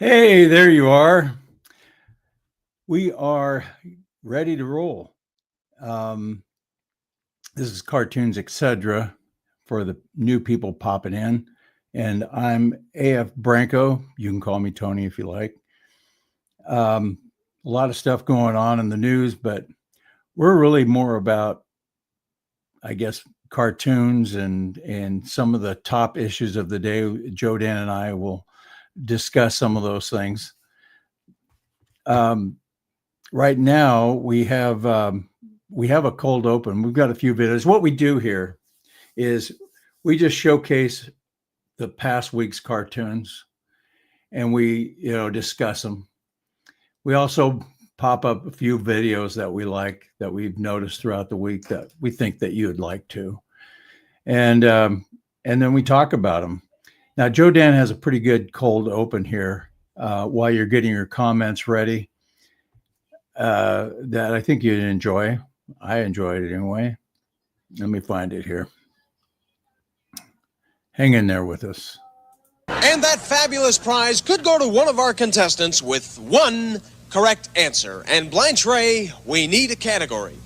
Hey, there you are. We are ready to roll. This is Cartoons Etc for the new people popping in. And I'm AF Branco. You can call me Tony if you like. A lot of stuff going on in the news, but we're really more about, I guess, cartoons and some of the top issues of the day. Joe Dan and I will discuss some of those things. Right now we have a cold open. We've got a few videos. What we do here is we just showcase the past week's cartoons and we, discuss them. We also pop up a few videos that we like, that we've noticed throughout the week that we think that you would like to. And then we talk about them. Now, Joe Dan has a pretty good cold open here while you're getting your comments ready that I think you'd enjoy. I enjoyed it anyway. Let me find it here. Hang in there with us. And that fabulous prize could go to one of our contestants with one correct answer. And Blanche Ray, we need a category.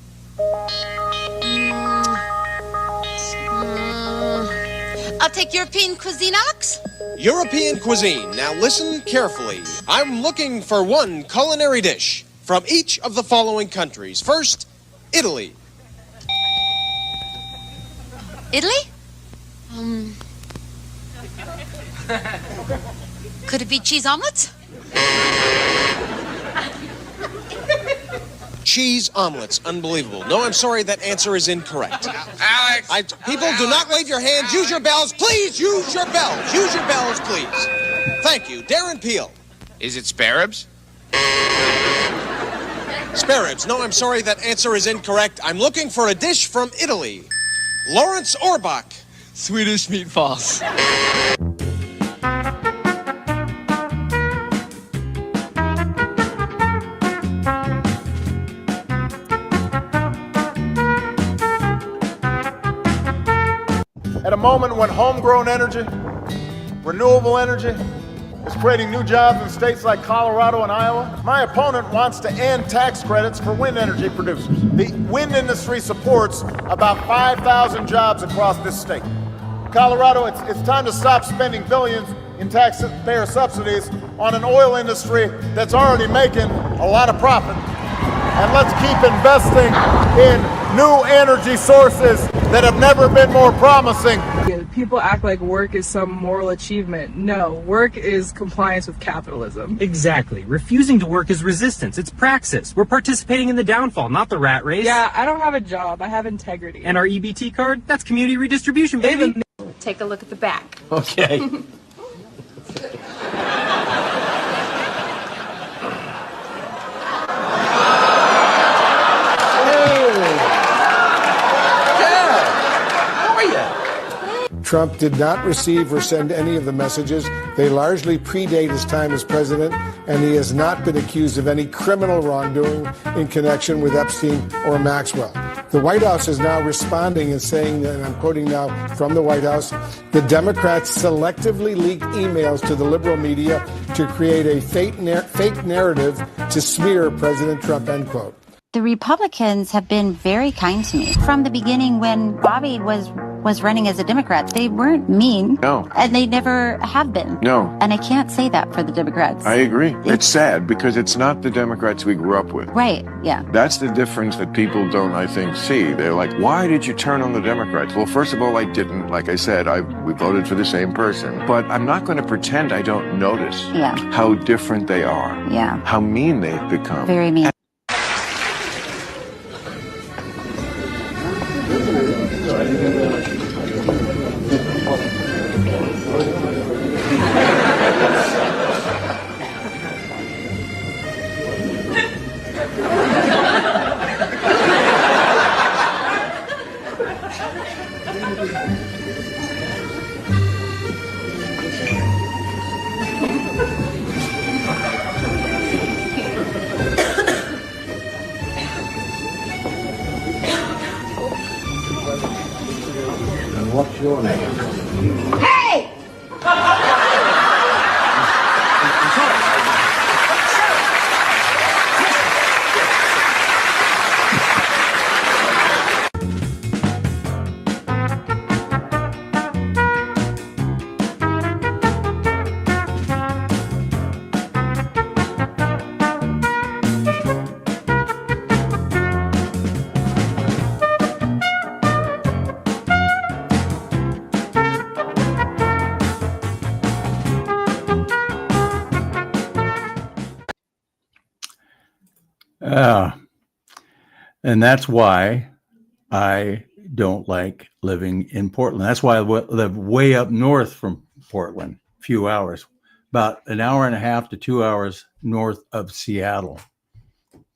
I'll take European cuisine, Alex. European cuisine. Now listen carefully. I'm looking for one culinary dish from each of the following countries. First, Italy. Italy? Could it be cheese omelets? Cheese omelets. Unbelievable. No, I'm sorry, that answer is incorrect. Alex! People, do not wave your hands. Use your bells. Please use your bells. Use your bells, please. Thank you. Darren Peel. Is it spare ribs? Spare ribs. No, I'm sorry, that answer is incorrect. I'm looking for a dish from Italy. Lawrence Orbach. Swedish meatballs. At a moment when homegrown energy, renewable energy, is creating new jobs in states like Colorado and Iowa, my opponent wants to end tax credits for wind energy producers. The wind industry supports about 5,000 jobs across this state. Colorado, it's time to stop spending billions in taxpayer subsidies on an oil industry that's already making a lot of profit. And let's keep investing in new energy sources that have never been more promising. People act like work is some moral achievement. No, work is compliance with capitalism. Exactly. Refusing to work is resistance. It's praxis. We're participating in the downfall, not the rat race. Yeah, I don't have a job. I have integrity. And our EBT card? That's community redistribution, baby. Take a look at the back. Okay. Trump did not receive or send any of the messages. They largely predate his time as president, and he has not been accused of any criminal wrongdoing in connection with Epstein or Maxwell. The White House is now responding and saying, and I'm quoting now from the White House, the Democrats selectively leaked emails to the liberal media to create a fake narrative to smear President Trump, end quote. The Republicans have been very kind to me. From the beginning, when Bobby was running as a Democrat, they weren't mean. No. And they never have been. No. And I can't say that for the Democrats. I agree. It's sad because it's not the Democrats we grew up with. Right, yeah. That's the difference that people don't, I think, see. They're like, why did you turn on the Democrats? Well, first of all, I didn't. Like I said, we voted for the same person. But I'm not going to pretend I don't notice how different they are. Yeah. How mean they've become. Very mean. What's your name? Hey! And that's why I don't like living in Portland. That's why I live way up north from Portland, a few hours, about an hour and a half to 2 hours north of Seattle.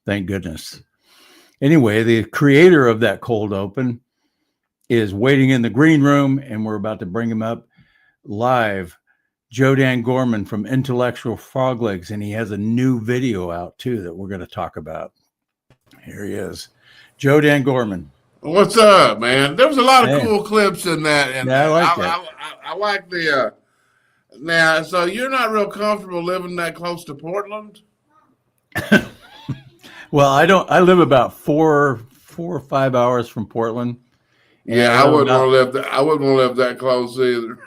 Thank goodness. Anyway, the creator of that cold open is waiting in the green room, and we're about to bring him up live. Branco Gorman from Intellectual Frog Legs, and he has a new video out too that we're going to talk about. Here he is, Branco Gorman. What's up, man? There was a lot of cool clips in that, and I like that. I like the. Now, so you're not real comfortable living that close to Portland? Well, I don't. I live about 4 or 5 hours from Portland. Yeah, I wouldn't want to live. I wouldn't want to live that close either.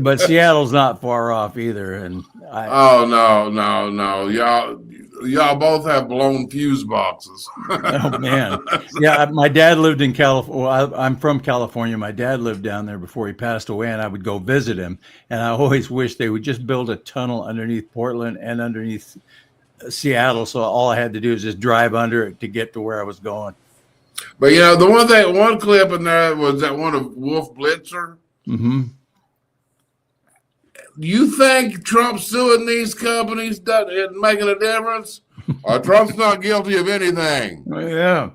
But Seattle's not far off either, and no, y'all both have blown fuse boxes. Oh man, yeah. My dad lived in California. Well, I'm from California. My dad lived down there before he passed away, and I would go visit him. And I always wish they would just build a tunnel underneath Portland and underneath Seattle, so all I had to do is just drive under it to get to where I was going. But the one clip in there was that one of Wolf Blitzer. Mm-hmm. You think Trump suing these companies isn't making a difference? Or Trump's not guilty of anything? Yeah.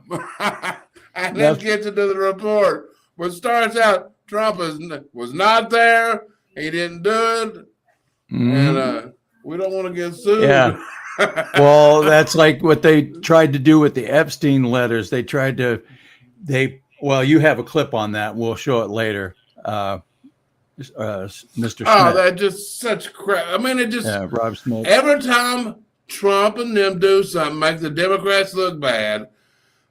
And then gets into the report. But starts out, Trump was not there. He didn't do it. Mm-hmm. And we don't want to get sued. Yeah. Well, that's like what they tried to do with the Epstein letters. They tried to, well, you have a clip on that. We'll show it later. Mr. Schmidt. Oh, that's just such crap. I mean, it just, Rob Schmidt. Every time Trump and them do something, make the Democrats look bad,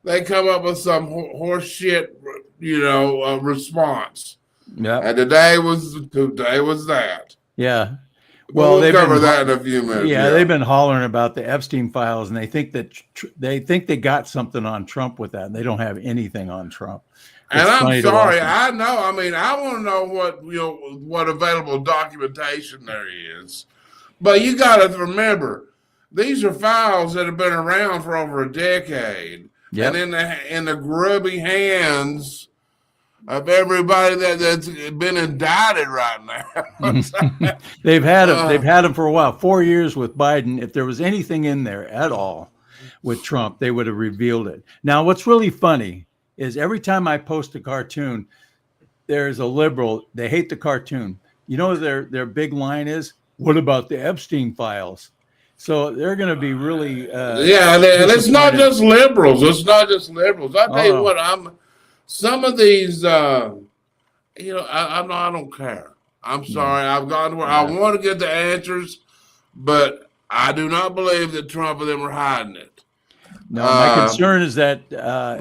they come up with some horse shit, response. Yeah. And today was that. Yeah. Well, we'll cover that in a few minutes. Yeah, they've been hollering about the Epstein files, and they think that they got something on Trump with that, and they don't have anything on Trump. And I'm sorry, I know. I mean, I want to know what available documentation there is. But you got to remember, these are files that have been around for over a decade, and in the grubby hands of everybody that's been indicted right now. They've had them. They've had them for a while. 4 years with Biden. If there was anything in there at all with Trump, they would have revealed it. Now, what's really funny is every time I post a cartoon, there's a liberal. They hate the cartoon. You know, their big line is, "What about the Epstein files?" So they're going to be really. And it's not just liberals. It's not just liberals. I tell you what, some of these, I don't care. I'm sorry. I've gone where I want to get the answers, but I do not believe that Trump and them are hiding it. No, my concern is that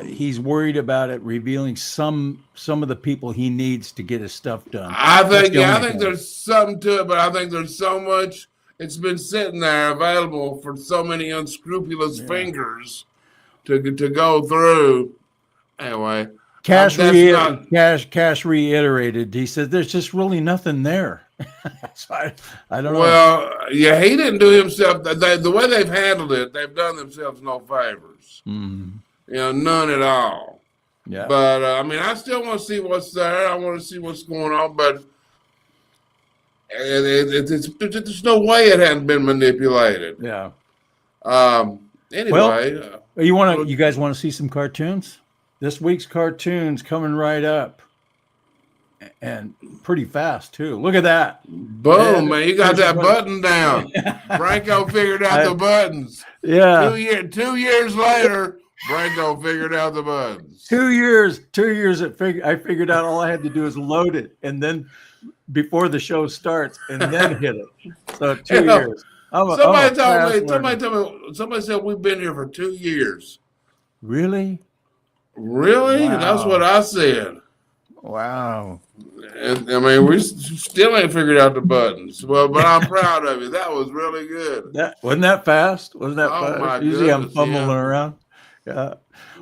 he's worried about it revealing some of the people he needs to get his stuff done. I think there's something to it, but I think there's so much. It's been sitting there available for so many unscrupulous fingers to go through. Anyway. Cash reiterated. He said, "There's just really nothing there." So I don't know. Well, yeah, he didn't do himself. The way they've handled it, they've done themselves no favors. Mm-hmm. None at all. Yeah. But I still want to see what's there. I want to see what's going on. But there's no way it hadn't been manipulated. Yeah. Anyway, you guys want to see some cartoons? This week's cartoons coming right up, and pretty fast too. Look at that! Boom, man! You got that button down. Branco figured out the buttons. Yeah. 2 years later, Branco figured out the buttons. 2 years. 2 years. I figured out all I had to do is load it, and then before the show starts, and then hit it. So 2 years. Somebody said we've been here for 2 years. Really? Really? Wow. That's what I said. Wow. And, we still ain't figured out the buttons. Well, but I'm proud of you. That was really good. Wasn't that fast? Wasn't that fast? My Usually goodness, I'm fumbling around. Yeah.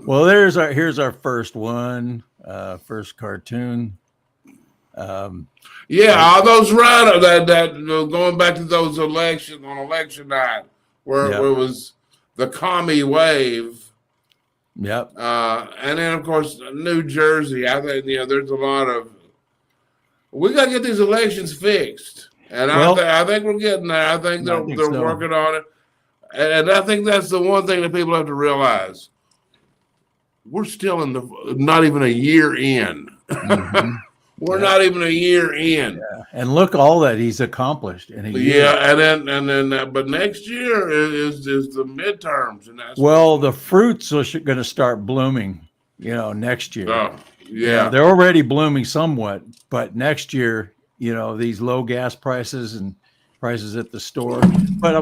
Well, here's our first one, first cartoon. All those runners that going back to those election night where it was the commie wave. Yep. And then of course New Jersey. I think there's a lot of. We got to get these elections fixed, and I think we're getting there. I think they're working on it, and I think that's the one thing that people have to realize. We're still not even a year in. Mm-hmm. We're not even a year in. Yeah. And look all that he's accomplished in a year. Yeah, and then but next year is the midterms, and that's the fruits are going to start blooming, next year. Oh, yeah. They're already blooming somewhat, but next year, these low gas prices and prices at the store. But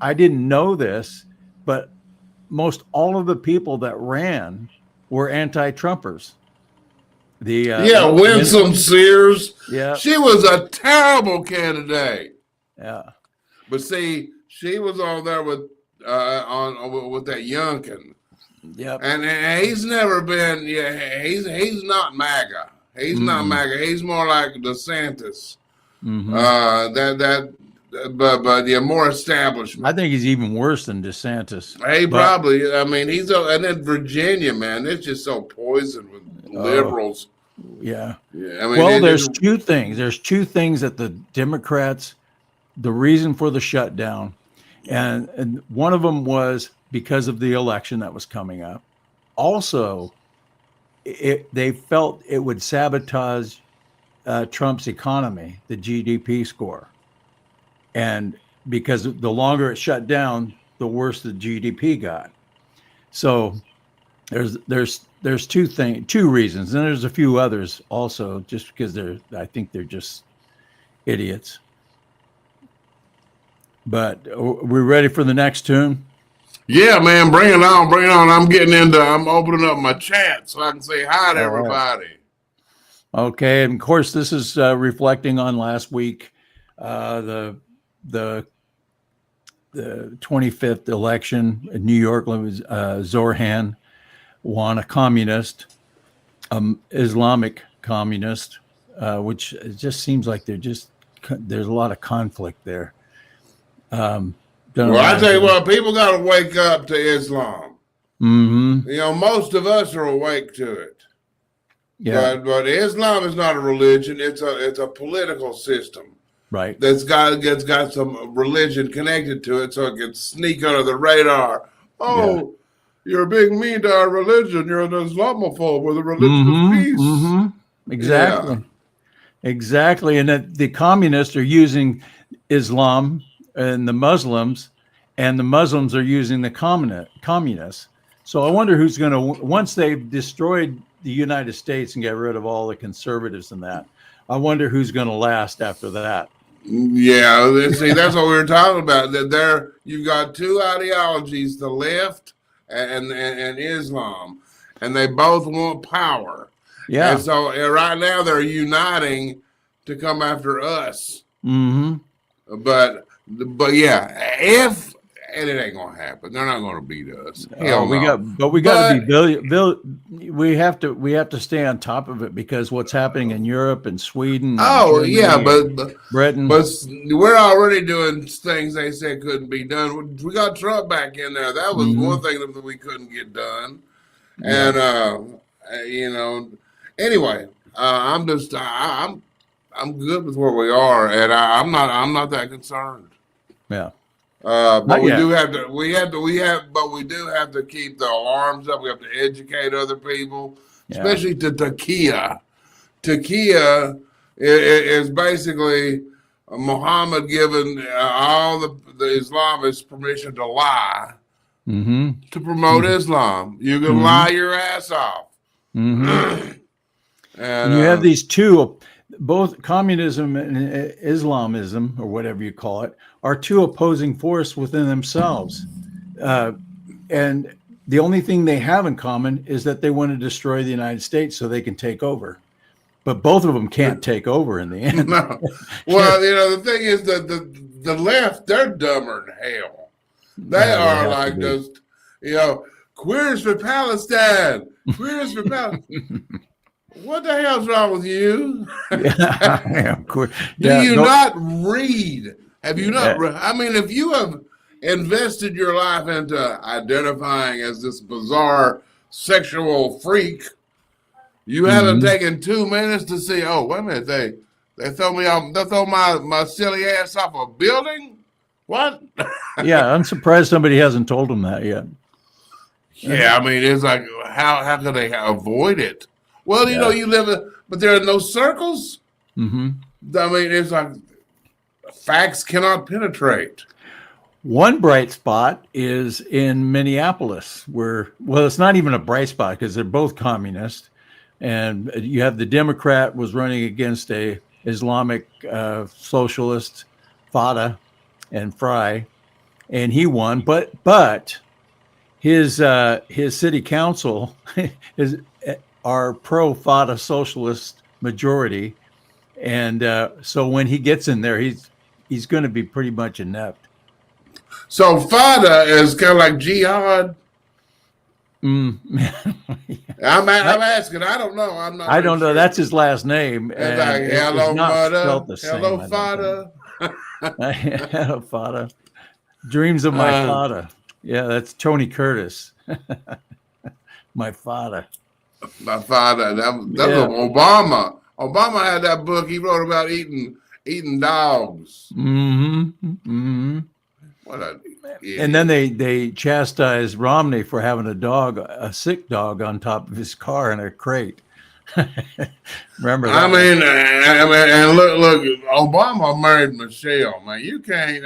I didn't know this, but most all of the people that ran were anti-Trumpers. Winsome Sears. Yeah, she was a terrible candidate. Yeah, but see, she was on there with that Youngkin. Yep. And he's never been. Yeah, he's not MAGA. He's not MAGA. He's more like DeSantis. Mm-hmm. But more establishment. I think he's even worse than DeSantis. Probably. I mean, and then Virginia, man, it's just so poisoned with liberals. Yeah. I mean, there's two things. There's two things that the Democrats, the reason for the shutdown, and one of them was because of the election that was coming up. Also, they felt it would sabotage Trump's economy, the GDP score. And because the longer it shut down, the worse the GDP got. So there's two reasons, and there's a few others also, just because I think they're just idiots. But we're ready for the next tune. Yeah, man, bring it on, bring it on. I'm opening up my chat so I can say hi to everybody. Okay, and of course this is reflecting on last week, the 25th election in New York. Zorhan won, a communist, Islamic communist, which it just seems like there's a lot of conflict there. I tell you what, people got to wake up to Islam. Mm-hmm. Most of us are awake to it. Yeah. But Islam is not a religion. It's a political system. Right. That's got some religion connected to it, so it can sneak under the radar. Oh, you're being mean to our religion. You're an Islamophobe with a religion of peace. Mm-hmm. Exactly. Yeah. Exactly. And that the communists are using Islam and the Muslims are using the communists. So I wonder who's going to, once they've destroyed the United States and get rid of all the conservatives and that, I wonder who's going to last after that. Yeah, see, that's what we were talking about. That you've got two ideologies: the left and Islam, and they both want power. Yeah. And so right now they're uniting to come after us. Mm-hmm. But yeah, and it ain't gonna happen. They're not gonna beat us. Hell no. We got to be we have to stay on top of it, because what's happening in Europe and Sweden. But Britain. But we're already doing things they said couldn't be done. We got Trump back in there. That was one thing that we couldn't get done. Yeah. And anyway, I'm good with where we are, and I'm not that concerned. Yeah. But we do have to keep the alarms up. We have to educate other people, especially to Taqiya. Taqiya is basically Muhammad giving all the Islamists permission to lie to promote Islam. You can lie your ass off. And you have these two, both communism and Islamism, or whatever you call it, are two opposing forces within themselves. And the only thing they have in common is that they want to destroy the United States so they can take over. But both of them can't take over in the end. No. Well, the thing is that the left, they're dumber than hell. They are like just, queers for Palestine. Queers for Palestine. What the hell's wrong with you? Of course. Do you not read? Have you not? I mean, if you have invested your life into identifying as this bizarre sexual freak, you haven't taken 2 minutes to see, oh, wait a minute, they throw me off, they throw my silly ass off a building? What? Yeah, I'm surprised somebody hasn't told them that yet. Yeah, I mean, it's like, how can they avoid it? Well, you know, you live, but there are no circles. Mm-hmm. I mean, it's like facts cannot penetrate. One bright spot is in Minneapolis, where, well, it's not even a bright spot because they're both communist. And you have the Democrat was running against a Islamic socialist, Fada and Fry, and he won. But his city council are pro-Fada socialist majority, and so when he gets in there, he's going to be pretty much inept. So Fada is kind of like jihad. I'm asking. I don't know. I'm not. I don't know. Sure. That's his last name. It's like, hello, Fada. Hello, Fada. Hello, Fada. Dreams of my Fada. Yeah, that's Tony Curtis. My Fada. My Fada. That was Obama. Obama had that book he wrote about eating dogs. Mm-hmm. Mm-hmm. What a idiot. And then they chastised Romney for having a sick dog on top of his car in a crate. Remember that? I mean, and look, Obama married Michelle, man. You can't.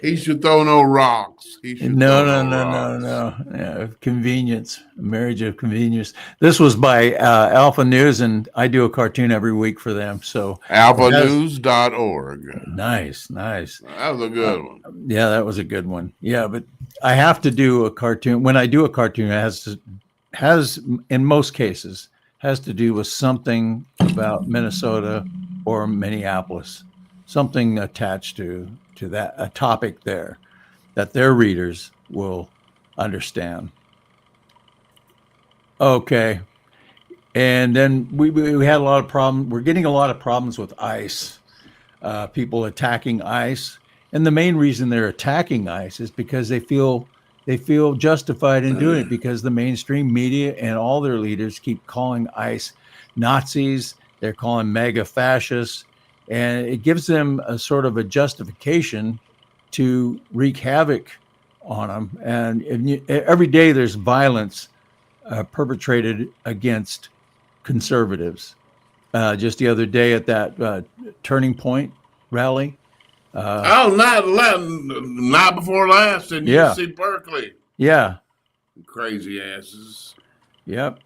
He should throw no rocks. No. Yeah, convenience, a marriage of convenience. This was by Alpha News, and I do a cartoon every week for them. So alphanews.org. Nice. That was a good one. Yeah, that was a good one. Yeah, but I have to do a cartoon. When I do a cartoon, it has in most cases has to do with something about Minnesota or Minneapolis, something attached to that, a topic there that their readers will understand. Okay. And then we had a lot of problems. We're getting a lot of problems with ICE, people attacking ICE. And the main reason they're attacking ICE is because they feel justified in doing it, because the mainstream media and all their leaders keep calling ICE Nazis. They're calling MAGA fascists. And it gives them a sort of a justification to wreak havoc on them. And every day there's violence perpetrated against conservatives. Just the other day at that Turning Point rally. Not before last in UC Berkeley. Yeah. Crazy asses. Yep.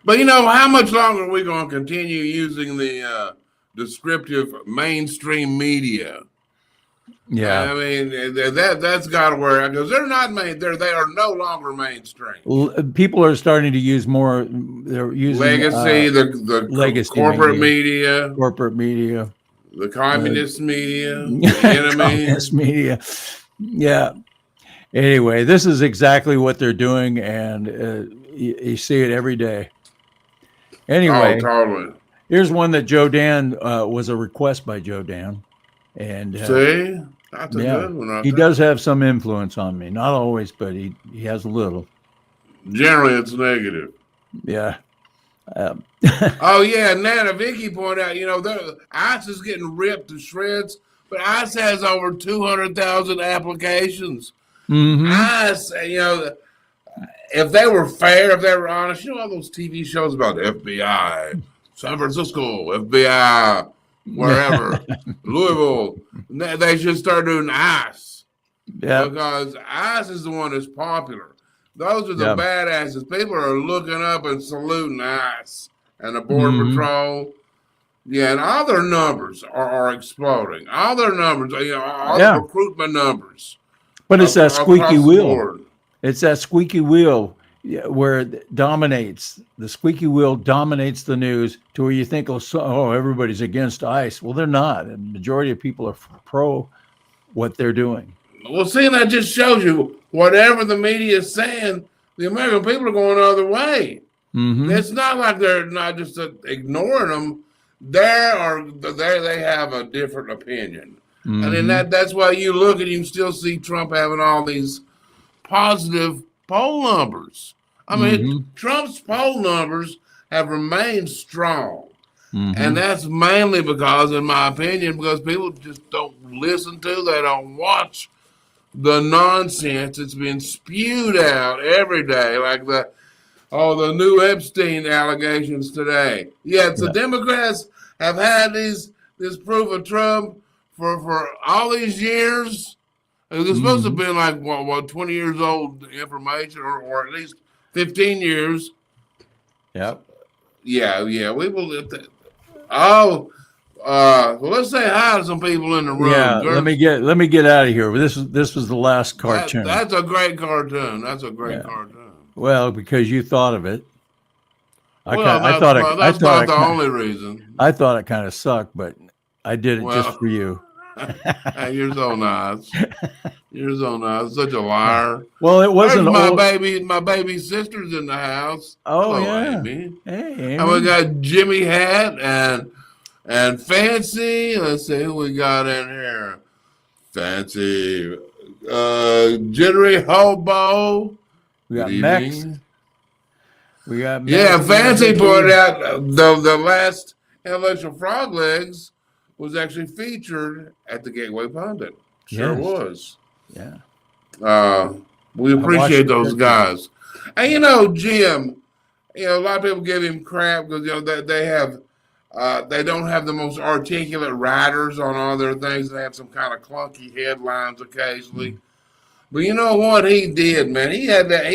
But how much longer are we going to continue using the descriptive mainstream media? Yeah, I mean that's got to work, because they're not they are no longer mainstream. People are starting to use more. They're using legacy, the legacy corporate media, the communist media, the enemy. Communist media. Yeah. Anyway, this is exactly what they're doing, and you see it every day. Anyway, totally. Here's one that Joe Dan was a request by Joe Dan, and see, that's a good one. He does have some influence on me, not always, but he has a little. Generally, it's negative. Yeah. Oh yeah, Nana Vicky pointed out, ICE is getting ripped to shreds, but ICE has over 200,000 applications. Mm-hmm. ICE, if they were fair, if they were honest, all those TV shows about the FBI, San Francisco, FBI, wherever, Louisville, they should start doing ICE. Yeah. Because ICE is the one that's popular. Those are the badasses. People are looking up and saluting ICE and the Border Patrol. Yeah, and all their numbers are exploding. All their numbers, all the recruitment numbers. But it's that squeaky wheel. It's that squeaky wheel where it dominates. The squeaky wheel dominates the news to where you think, everybody's against ICE. Well, they're not. The majority of people are pro what they're doing. Well, see, that just shows you whatever the media is saying, the American people are going the other way. Mm-hmm. It's not like they're not just ignoring them. They have a different opinion. And then that's why you look and you still see Trump having all these positive poll numbers. I mean, Trump's poll numbers have remained strong. And that's mainly because, in my opinion, because people just don't listen to, they don't watch the nonsense that's been spewed out every day, like the new Epstein allegations today. Yeah, so Democrats have had this proof of Trump for all these years. It was supposed to have been like, what 20 years old information, or at least 15 years. Yep. Yeah, we believe that. Oh, well, let's say hi to some people in the room. Yeah, let me get out of here. This was the last cartoon. That's a great cartoon. That's a great cartoon. Well, because you thought of it. That's not the only reason. I thought it kind of sucked, but I did it just for you. You're so nice. You're so nice. Such a liar. Well, it wasn't my baby sister's in the house. Oh, hello, yeah. Amy. Hey, Amy. And we got Jimmy Hat and Fancy. Let's see who we got in here. Fancy. Jittery Hobo. We got Mex. Yeah, Fancy pointed out the last Intellectual Frog Legs was actually featured at the Gateway Pundit. Sure was. Yeah. We appreciate those guys. And Jim, a lot of people give him crap because they don't have the most articulate writers on all their things. They have some kind of clunky headlines occasionally. But you know what he did, man? He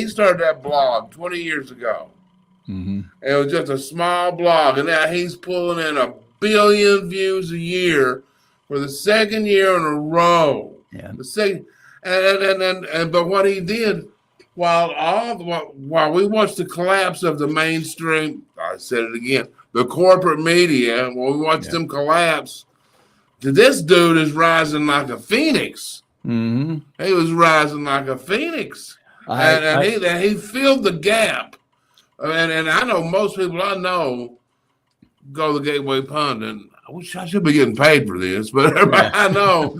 started that blog 20 years ago. It was just a small blog, and now he's pulling in 1 billion views a year for the second year in a row. Yeah. The second, but what he did while we watched the collapse of the mainstream, I said it again, the corporate media, when we watched them collapse, this dude is rising like a phoenix. He was rising like a phoenix, and he filled the gap. And I know most people I know go to the Gateway Pundit. I wish I should be getting paid for this, but everybody I know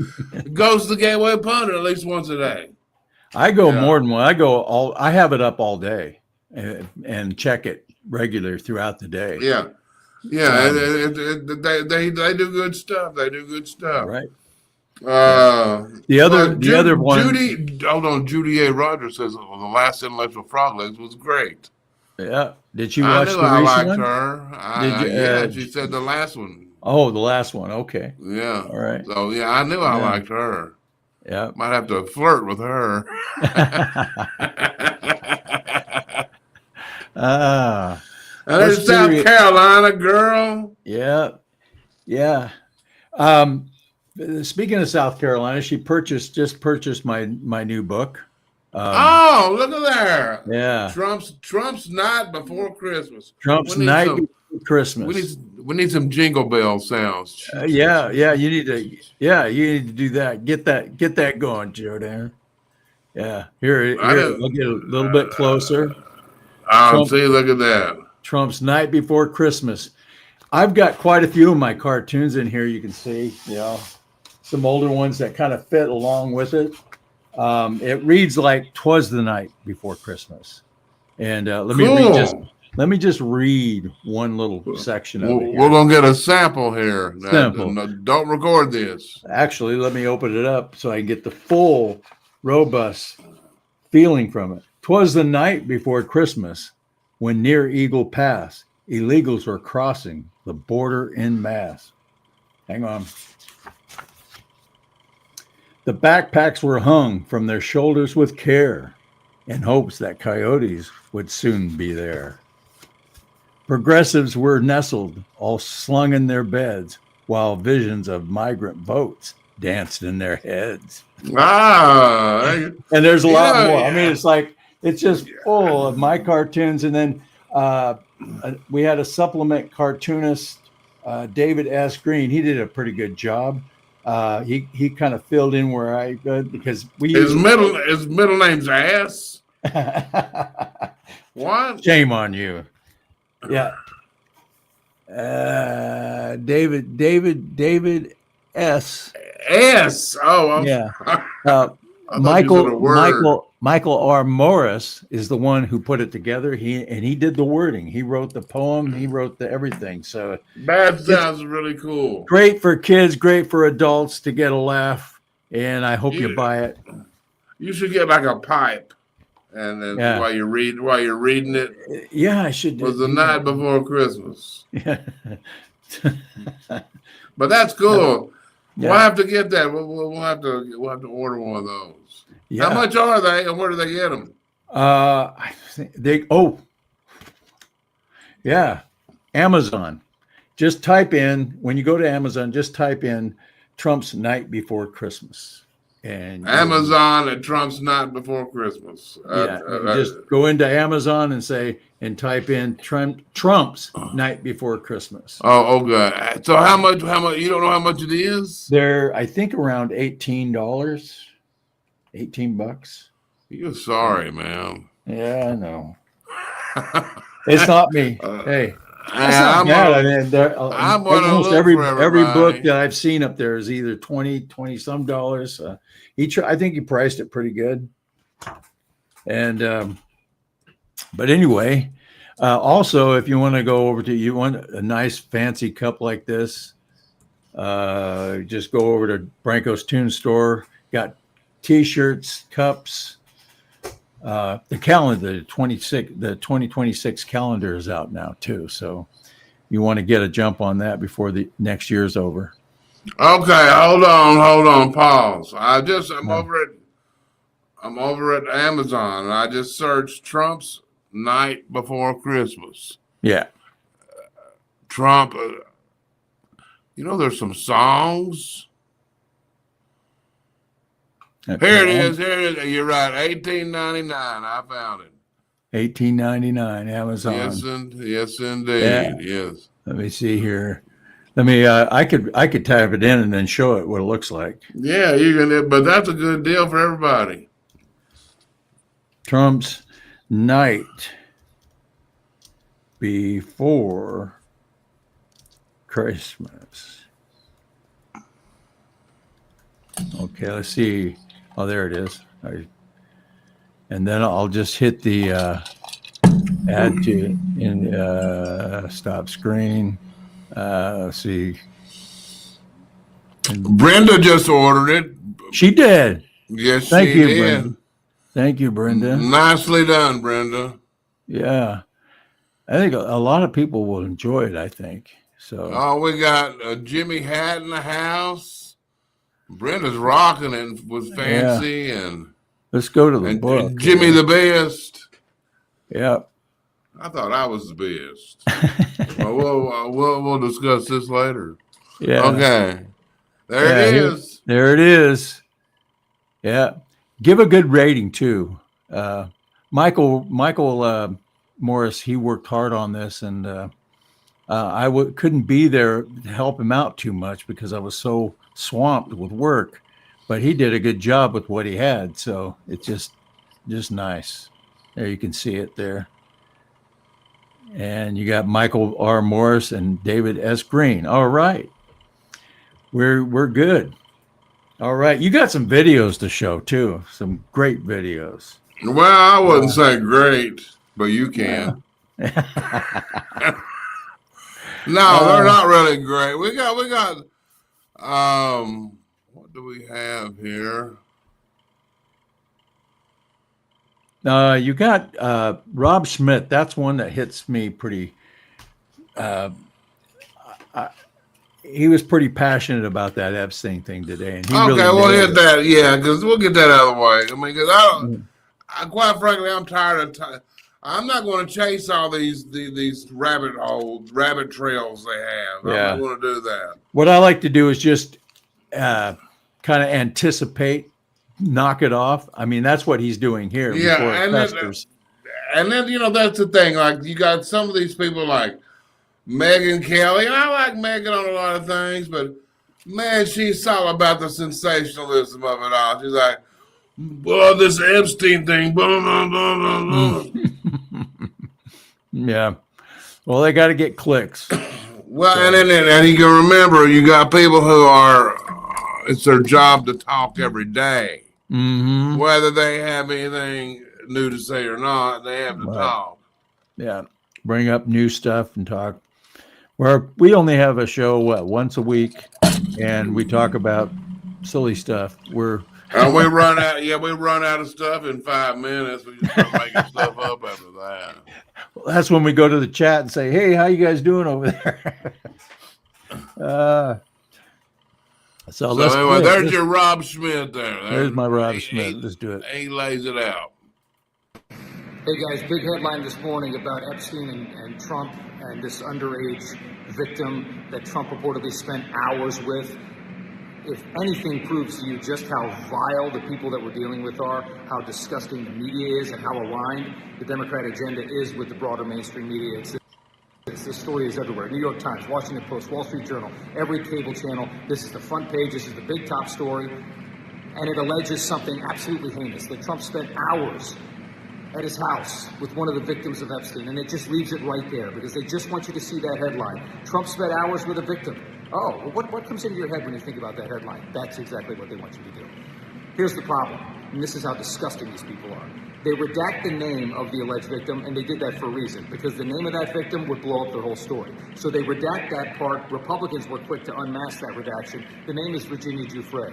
goes to the Gateway Pundit at least once a day. I go more than one. I have it up all day and check it regularly throughout the day. Yeah. Yeah. They do good stuff. They do good stuff. Right. The other one. Judy A. Rogers says the last Intellectual Frog Legs was great. Yeah. Did you watch the recent I liked one? her. She said the last one. Oh, the last one. Okay. Yeah. All right. So I knew I liked her. Yeah. Might have to flirt with her. There's South Carolina girl. Yeah. Yeah. Speaking of South Carolina, she just purchased my new book. Look at there. Yeah. Trump's night before Christmas. Trump's night before Christmas. We need some jingle bell sounds. Yeah. You need to do that. Get that going, Joe Dan. Yeah. Here I'll get a little bit closer. See, look at that. Trump's night before Christmas. I've got quite a few of my cartoons in here. You can see, some older ones that kind of fit along with it. It reads like "'Twas the Night Before Christmas," and let me just read one little section of it. We're gonna get a sample here. Sample. Don't record this. Actually, let me open it up so I can get the full, robust feeling from it. "'Twas the night before Christmas, when near Eagle Pass, illegals were crossing the border en masse." Hang on. "The backpacks were hung from their shoulders with care in hopes that coyotes would soon be there. Progressives were nestled, all slung in their beds, while visions of migrant boats danced in their heads." And there's a lot more. I mean, it's just full of my cartoons. And then we had a supplement cartoonist, David S. Green. He did a pretty good job. He kind of filled in where I could because his middle name's Ass. What? Shame on you. Yeah. David S. S. Oh, Yeah. I thought you said a word. Michael R. Morris is the one who put it together. He did the wording. He wrote the poem. He wrote the everything. So That sounds really cool. great for kids, great for adults to get a laugh. And I hope you buy it. You should get like a pipe, and then while you're reading it. Yeah, I should. Was the night before Christmas. Yeah. But that's cool. Yeah. We'll have to get that. We'll have to order one of those. Yeah. How much are they, and where do they get them? I think Amazon. Just type in, when you go to Amazon, just type in Trump's Night Before Christmas. And Amazon at Trump's Night Before Christmas. Just go into Amazon and type in Trump's Night Before Christmas. Oh, good. So how much, you don't know how much it is? They're, I think, around $18. $18. You're sorry, man. Yeah, I know. It's not me. Hey, that's not I'm bad. a- I mean, I'm gonna almost look every for book everybody. that I've seen up there is either 20 some dollars. I think he priced it pretty good. And but anyway, also if you want to go over to, you want a nice fancy cup like this, just go over to Branco's Toon Store. Got T-shirts, cups. The calendar, the 2026 calendar is out now too. So you want to get a jump on that before the next year's over. Okay, hold on, pause. I'm over at Amazon, and I just searched Trump's Night Before Christmas. Yeah. Trump, there's some songs. Here it is. You're right. $18.99. I found it. $18.99 Amazon. Yes, indeed. Yeah. Yes. Let me see here. I could type it in and then show it what it looks like. Yeah, you can. But that's a good deal for everybody. Trump's Night Before Christmas. Okay, let's see. Oh, there it is. And then I'll just hit the add to stop screen. Let's see. Brenda just ordered it. She did. Yes, Thank she you, did. Brenda. Thank you, Brenda. Nicely done, Brenda. Yeah. I think a lot of people will enjoy it, I think. So. Oh, we got Jimmy Hat in the house. Brenda's rocking it was fancy, and let's go to the book. And Jimmy the Best. Yeah. I thought I was the best. Well, we'll discuss this later. Yeah. Okay. There it is. There it is. Yeah. Give a good rating too. Michael Morris, he worked hard on this, and couldn't be there to help him out too much because I was so swamped with work, but he did a good job with what he had. So it's just nice. There you can see it there. And you got Michael R. Morris and David S. Green. All right. We're good. All right. You got some videos to show too. Some great videos. Well, I wouldn't say great, but you can. Yeah. No, they're not really great. We got what do we have here? You got Rob Schmidt. That's one that hits me pretty. He was pretty passionate about that Epstein thing today. And he we'll hit that. Yeah, because we'll get that out of the way. I mean, because quite frankly, I'm tired of. I'm not going to chase all these rabbit trails they have. Yeah. I'm not going to do that. What I like to do is just kind of anticipate, knock it off. I mean, that's what he's doing here. Yeah, and then that's the thing. Like, you got some of these people like Megyn Kelly. And I like Megyn on a lot of things, but man, she's all about the sensationalism of it all. She's like, well, this Epstein thing, blah, blah, blah, blah, blah. Yeah. Well, they got to get clicks. Well, so. and you can remember, you got people who are, it's their job to talk every day. Mm-hmm. Whether they have anything new to say or not, they have to talk. Yeah, bring up new stuff and talk. Where we only have a show, once a week, and we talk about silly stuff. We run out. Yeah, we run out of stuff in 5 minutes. We just start making stuff up after that. Well, that's when we go to the chat and say, "Hey, how you guys doing over there?" So anyway, there's your Rob Schmidt there. There's my Rob Schmidt. Let's do it. He lays it out. Hey guys, big headline this morning about Epstein and Trump and this underage victim that Trump reportedly spent hours with. If anything proves to you just how vile the people that we're dealing with are, how disgusting the media is, and how aligned the Democrat agenda is with the broader mainstream media, this story is everywhere. New York Times, Washington Post, Wall Street Journal, every cable channel. This is the front page. This is the big top story. And it alleges something absolutely heinous, that Trump spent hours at his house with one of the victims of Epstein. And it just leaves it right there because they just want you to see that headline. Trump spent hours with a victim. Oh, well, what comes into your head when you think about that headline? That's exactly what they want you to do. Here's the problem, and this is how disgusting these people are. They redact the name of the alleged victim, and they did that for a reason, because the name of that victim would blow up their whole story. So they redact that part. Republicans were quick to unmask that redaction. The name is Virginia Giuffre,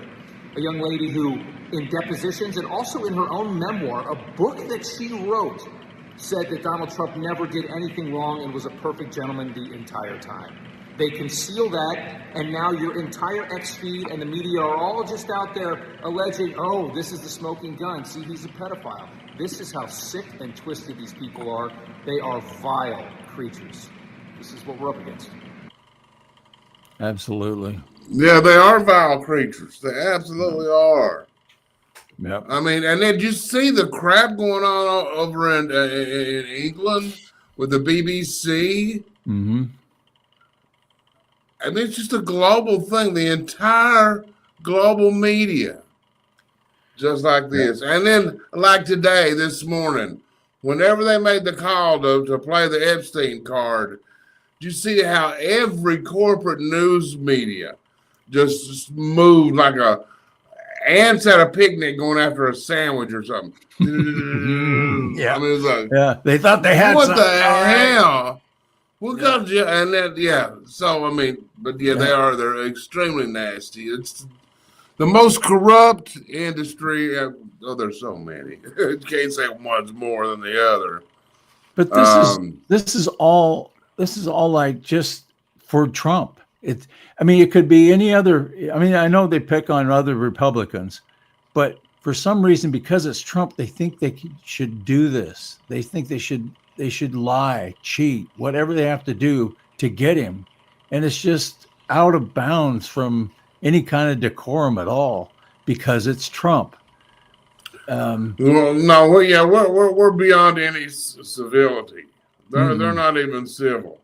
a young lady who, in depositions and also in her own memoir, a book that she wrote, said that Donald Trump never did anything wrong and was a perfect gentleman the entire time. They conceal that, and now your entire X feed and the media are all just out there alleging, oh, this is the smoking gun. See, he's a pedophile. This is how sick and twisted these people are. They are vile creatures. This is what we're up against. Absolutely. Yeah, they are vile creatures. They absolutely are. Yep. I mean, and then you see the crap going on over in England with the BBC. Mm-hmm. And it's just a global thing. The entire global media, just like this. And then, like today, this morning, whenever they made the call to play the Epstein card, you see how every corporate news media just moved like ants at a picnic going after a sandwich or something. Yeah. I mean, it's like, yeah. They thought they had what something. the hell? Well, and then, so, I mean, but they're extremely nasty. It's the most corrupt industry. There's so many. You can't say one's more than the other. But this is all like just for Trump. It could be any other. I mean, I know they pick on other Republicans, but for some reason, because it's Trump, they think they should do this. They think they should lie, cheat, whatever they have to do to get him. And it's just out of bounds from any kind of decorum at all because it's Trump. Well, no, we're beyond any civility. They're not even civil.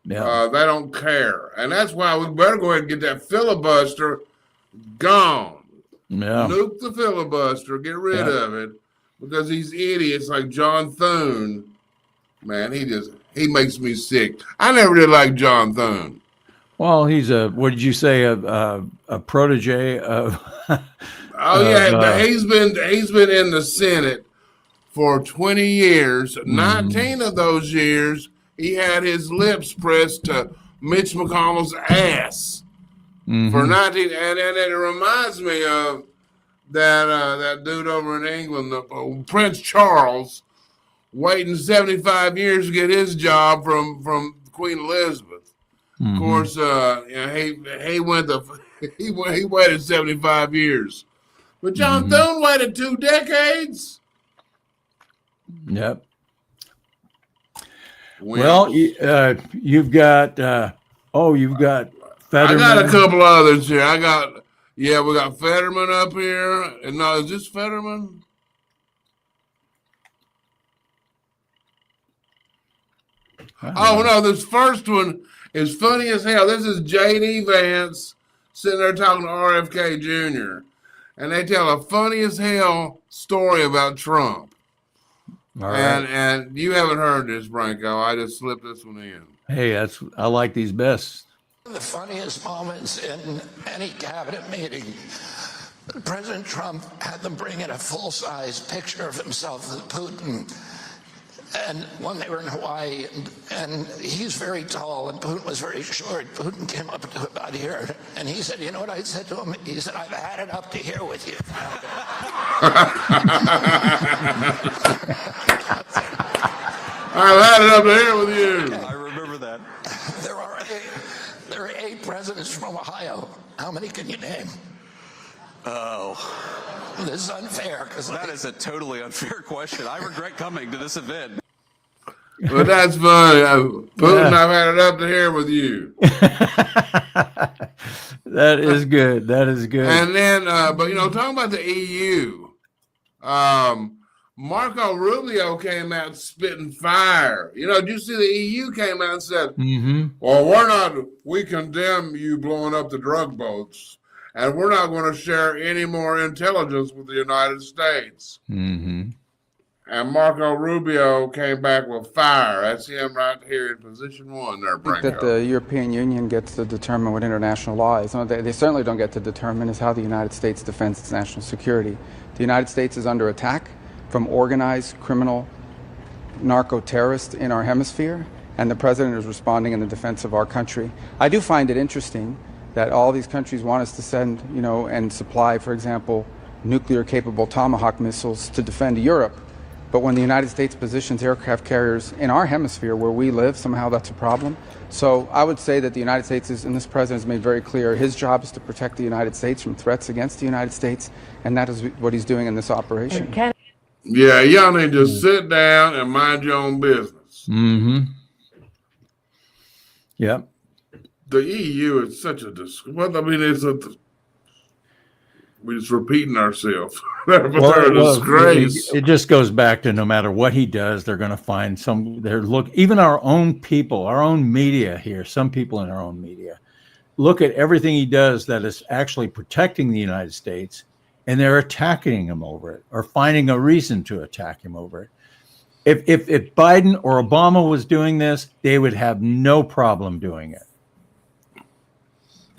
Yeah. They don't care. And that's why we better go ahead and get that filibuster gone. Yeah. Nuke the filibuster, get rid of it, because these idiots like John Thune, man, he makes me sick. I never did like John Thune. Well, he's what did you say, a protege of? But he's been in the Senate for 20 years. 19 of those years, he had his lips pressed to Mitch McConnell's ass for 19. And it reminds me of that dude over in England, Prince Charles, waiting 75 years to get his job from Queen Elizabeth. Of course, he waited 75 years, but John Thune waited 2 decades. Yep. Well, you've got Fetterman. I got a couple others here. We got Fetterman up here, and now is this Fetterman? Oh no, this first one is funny as hell. This is J.D. Vance sitting there talking to RFK Jr. And they tell a funny as hell story about Trump. All right. And you haven't heard this, Branco. I just slipped this one in. Hey, I like these best. The funniest moments in any cabinet meeting, President Trump had them bring in a full-size picture of himself with Putin, and when they were in Hawaii, and he's very tall and Putin was very short. Putin came up to about here, and he said, "You know what I said to him?" He said, "I've had it up to here with you." I've had it up to here with you. I remember that. There are 8 presidents from Ohio. How many can you name? Oh. This is unfair. That is a totally unfair question. I regret coming to this event. But that's funny. Putin, I've had it up to here with you. That is good. That is good. And then, but talking about the EU, Marco Rubio came out spitting fire. Did you see the EU came out and said, well, we condemn you blowing up the drug boats, and we're not going to share any more intelligence with the United States. Mm-hmm. And Marco Rubio came back with fire. That's him right here in position 1 there, Branco. That the European Union gets to determine what international law is. No, they certainly don't get to determine is how the United States defends its national security. The United States is under attack from organized criminal narco-terrorists in our hemisphere, and the president is responding in the defense of our country. I do find it interesting that all these countries want us to send, and supply, for example, nuclear-capable Tomahawk missiles to defend Europe. But when the United States positions aircraft carriers in our hemisphere where we live, somehow that's a problem. So I would say that the United States and this president has made very clear, his job is to protect the United States from threats against the United States, and that is what he's doing in this operation. Yeah, y'all need to sit down and mind your own business. Mm-hmm. Yep. The EU is such a we're just repeating ourselves. They're a disgrace. It just goes back to no matter what he does, they're going to find even our own people, our own media here, some people in our own media, look at everything he does that is actually protecting the United States, and they're attacking him over it or finding a reason to attack him over it. If Biden or Obama was doing this, they would have no problem doing it.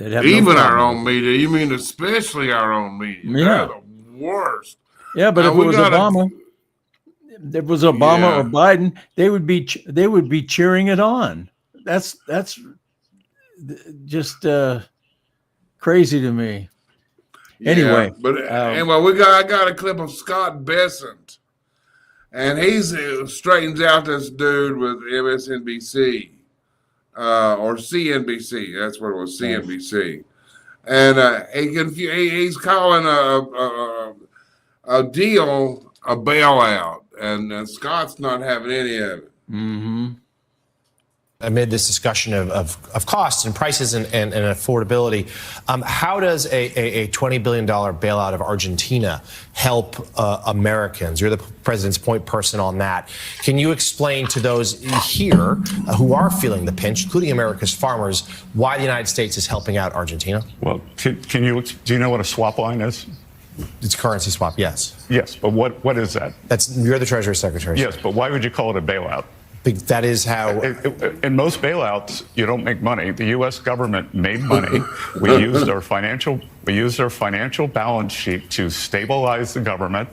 Even our own media. You mean especially our own media? Yeah. They're the worst. Yeah, but if it was Obama or Biden, they would be cheering it on. That's just crazy to me. Anyway, I got a clip of Scott Bessent, and he's straightens out this dude with MSNBC. Or CNBC, that's what it was, CNBC, and he's calling a deal a bailout, and Scott's not having any of it. Mm-hmm. Amid this discussion of costs and prices and affordability, how does a $20 billion bailout of Argentina help Americans? You're the president's point person on that. Can you explain to those here who are feeling the pinch, including America's farmers, why the United States is helping out Argentina? Well, do you know what a swap line is? It's currency swap, yes. Yes, but what is that? You're the Treasury Secretary. Yes, but why would you call it a bailout? That is how. In most bailouts, you don't make money. The U.S. government made money. We used our financial balance sheet to stabilize the government.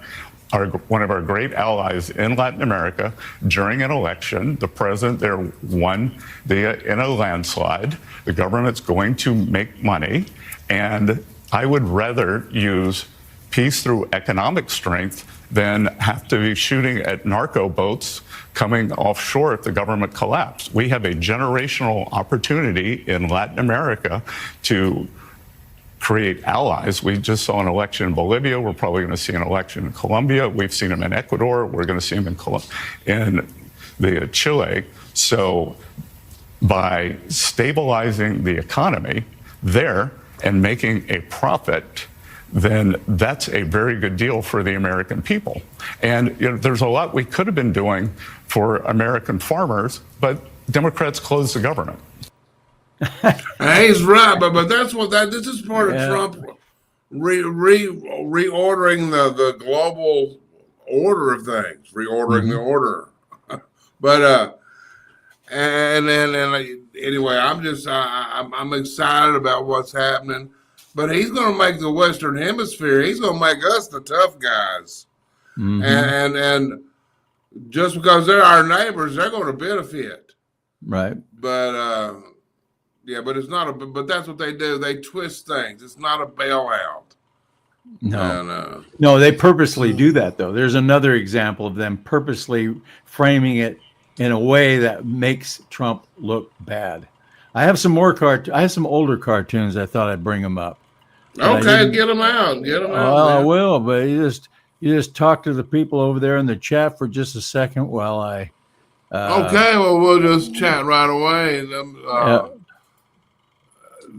One of our great allies in Latin America, during an election, the president there won in a landslide. The government's going to make money, and I would rather use peace through economic strength than have to be shooting at narco boats coming offshore if the government collapsed. We have a generational opportunity in Latin America to create allies. We just saw an election in Bolivia. We're probably going to see an election in Colombia. We've seen them in Ecuador. We're going to see them in Chile. So by stabilizing the economy there and making a profit, then that's a very good deal for the American people. And there's a lot we could have been doing for American farmers, but Democrats closed the government. He's right, but that's this is part of Trump reordering the global order of things, reordering the order. But Anyway, I'm excited about what's happening. But he's going to make the Western Hemisphere. He's going to make us the tough guys. Mm-hmm. And just because they're our neighbors, they're going to benefit. Right. But but it's not but that's what they do. They twist things. It's not a bailout. No. No, they purposely do that though. There's another example of them purposely framing it in a way that makes Trump look bad. I have some more I have some older cartoons. I thought I'd bring them up. Okay, get them out. Get them out. Well, I will, but you just talk to the people over there in the chat for just a second while I. Okay, well, we'll just chat right away.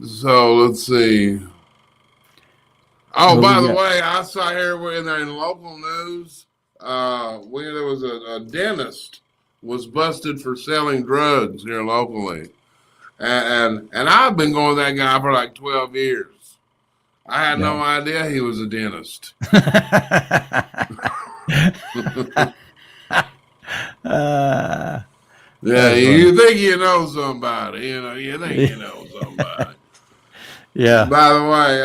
So let's see. Oh, by the way, I saw here in local news, there was a dentist was busted for selling drugs here locally, and I've been going with that guy for like 12 years. I had no idea he was a dentist. You think you know somebody, you think you know somebody. Yeah. By the way,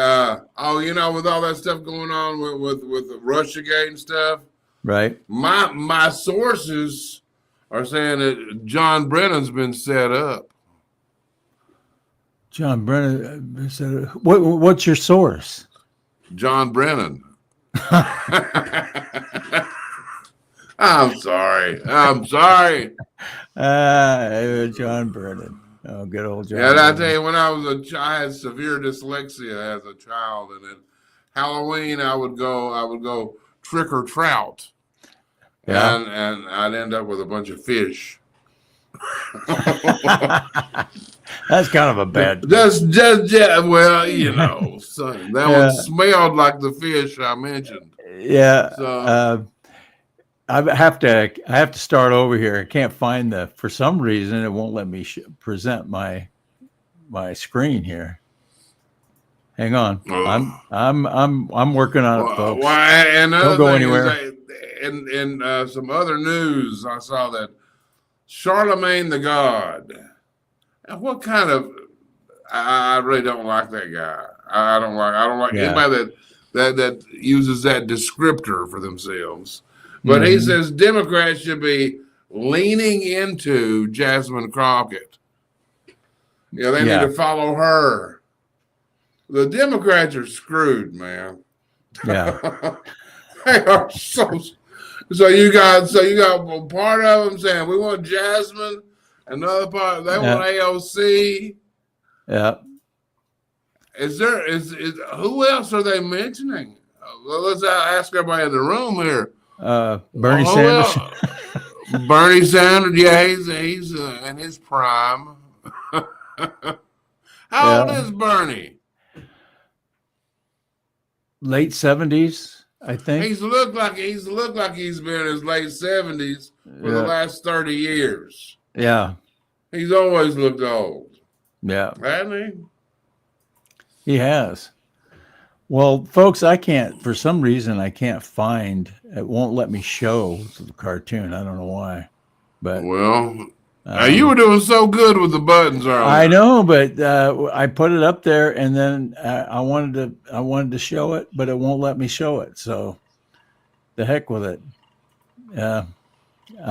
with all that stuff going on with Russiagate and stuff, right? My sources are saying that John Brennan's been set up. John Brennan said, "What's your source?" John Brennan. I'm sorry. John Brennan. Oh, good old John. Yeah, I tell you, when I was I had severe dyslexia as a child, and then Halloween I would go trick or trout, and I'd end up with a bunch of fish. That's kind of a bad. Son, that one smelled like the fish I mentioned. Yeah. So, I have to start over here. I can't find for some reason it won't let me present my screen here. Hang on. I'm working on it, folks. Don't go anywhere. In some other news, I saw that Charlemagne the God. What kind of? I really don't like that guy. I don't like anybody that uses that descriptor for themselves. But he says Democrats should be leaning into Jasmine Crockett. They need to follow her. The Democrats are screwed, man. Yeah. They are so you got part of them saying we want Jasmine, another part they want AOC. Yeah. Is who else are they mentioning? Let's ask everybody in the room here. Bernie Sanders. Bernie Sanders, he's in his prime. How old is Bernie? Late 70s, I think. He's looked like he's been in his late 70s for the last 30 years. Yeah. He's always looked old. Yeah. Hasn't he? He has. Well, folks, for some reason, I can't find, it won't let me show the cartoon. I don't know why, but. Well, you were doing so good with the buttons earlier. I know, but I put it up there and then I wanted to show it, but it won't let me show it. So the heck with it. I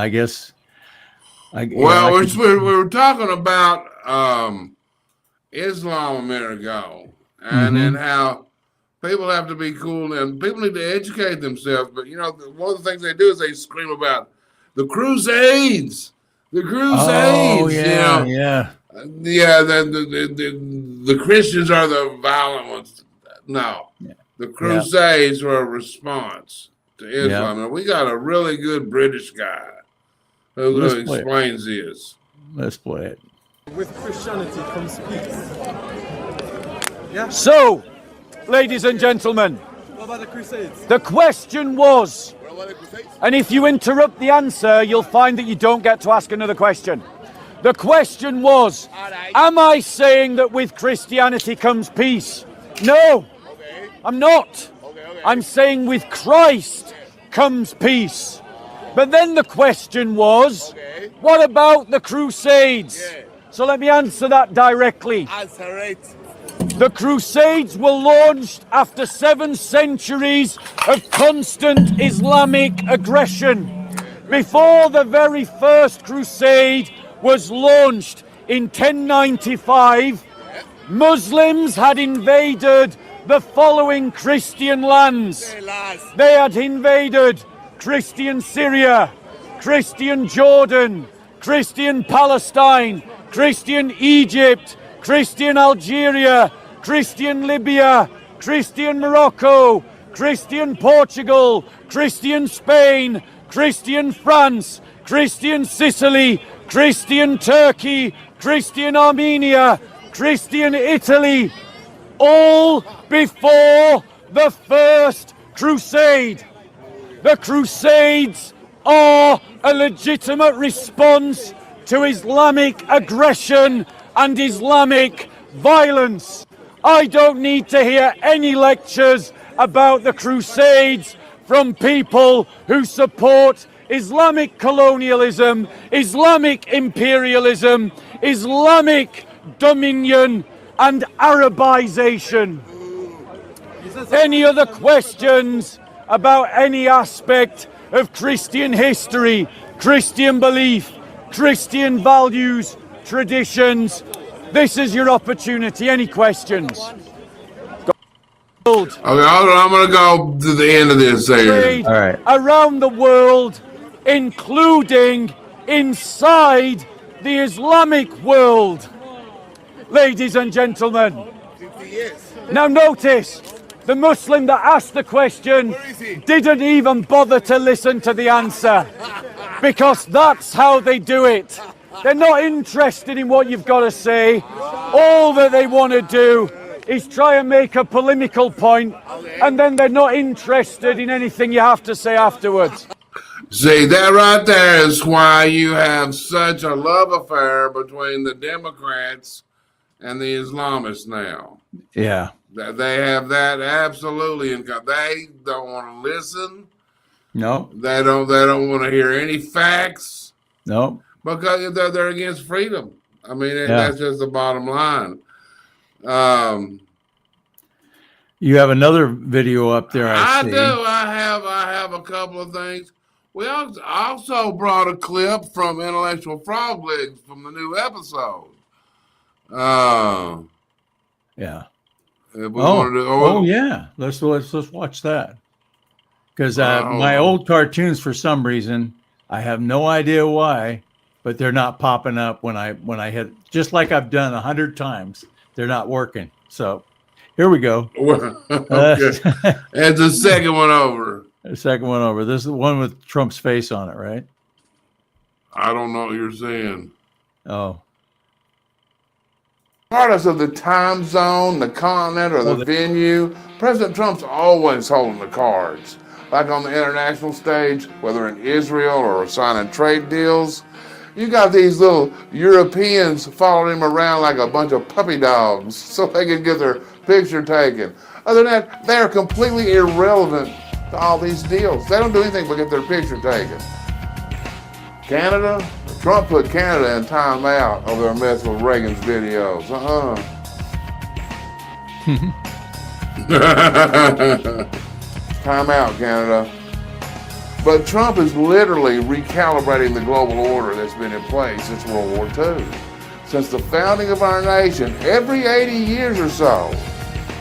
guess. We were talking about Islam a minute ago, and then how people have to be cool and people need to educate themselves. But one of the things they do is they scream about the Crusades. The Crusades. Oh yeah, The Christians are the violent ones. No, the Crusades were a response to Islam, and we got a really good British guy who explains this. Let's play it. With Christianity comes peace. Yeah. So, ladies and gentlemen, what about the Crusades? The question was, and if you interrupt the answer, you'll find that you don't get to ask another question. The question was, am I saying that with Christianity comes peace? No, I'm not. I'm saying with Christ comes peace. But then the question was, what about the Crusades? So let me answer that directly. Answer it. The Crusades were launched after 7 centuries of constant Islamic aggression. Before the very first crusade was launched in 1095, Muslims had invaded the following Christian lands. They had invaded Christian Syria, Christian Jordan, Christian Palestine, Christian Egypt, Christian Algeria, Christian Libya, Christian Morocco, Christian Portugal, Christian Spain, Christian France, Christian Sicily, Christian Turkey, Christian Armenia, Christian Italy, all before the first crusade. The Crusades are a legitimate response to Islamic aggression and Islamic violence. I don't need to hear any lectures about the Crusades from people who support Islamic colonialism, Islamic imperialism, Islamic dominion and Arabization. Any other questions about any aspect of Christian history, Christian belief, Christian values, traditions? This is your opportunity. Any questions? Okay, I'm going to go to the end of this here. All right. Around the world, including inside the Islamic world. Ladies and gentlemen. Now notice, the Muslim that asked the question didn't even bother to listen to the answer, because that's how they do it. They're not interested in what you've got to say. All that they want to do is try and make a polemical point, and then they're not interested in anything you have to say afterwards. See, that right there is why you have such a love affair between the Democrats and the Islamists now. Yeah. They have that absolutely, and they don't want to listen. No. They don't want to hear any facts. No. Because they're against freedom. I mean, that's just the bottom line. You have another video up there. I see. do. I have a couple of things. We also brought a clip from Intellectual Frog Legs from the new episode. Yeah. Yeah. Let's watch that. Because my old cartoons, for some reason, I have no idea why, but they're not popping up when I hit. Just like I've done 100 times, they're not working. So here we go. Okay. It's the second one over. The second one over. This is the one with Trump's face on it, right? I don't know what you're saying. Oh. Regardless of the time zone, the continent, or the venue, President Trump's always holding the cards. Like on the international stage, whether in Israel or signing trade deals, you got these little Europeans following him around like a bunch of puppy dogs so they can get their picture taken. Other than that, they're completely irrelevant to all these deals. They don't do anything but get their picture taken. Canada? Trump put Canada in timeout over their mess with Reagan's videos. Time out, Canada. But Trump is literally recalibrating the global order that's been in place since World War II. Since the founding of our nation, every 80 years or so,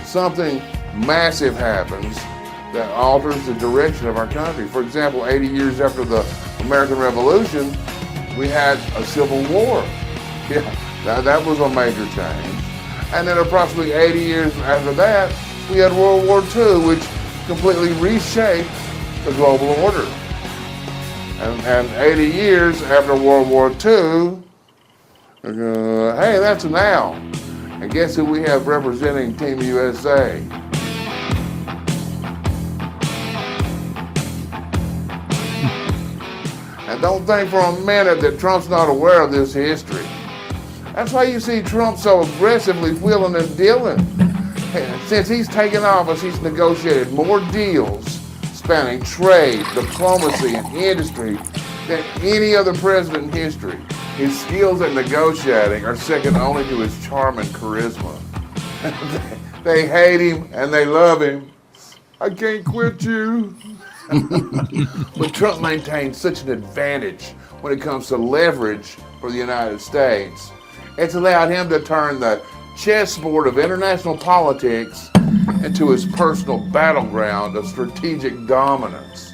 something massive happens that alters the direction of our country. For example, 80 years after the American Revolution, we had a civil war. Yeah, that was a major change. And then approximately 80 years after that, we had World War II, which completely reshaped the global order. And 80 years after World War II, hey, that's now. And guess who we have representing Team USA? And don't think for a minute that Trump's not aware of this history. That's why you see Trump so aggressively wheeling and dealing. Since he's taken office, he's negotiated more deals, spanning trade, diplomacy, and industry than any other president in history. His skills at negotiating are second only to his charm and charisma. They hate him and they love him. I can't quit you. But Trump maintains such an advantage when it comes to leverage for the United States. It's allowed him to turn the chessboard of international politics into his personal battleground of strategic dominance.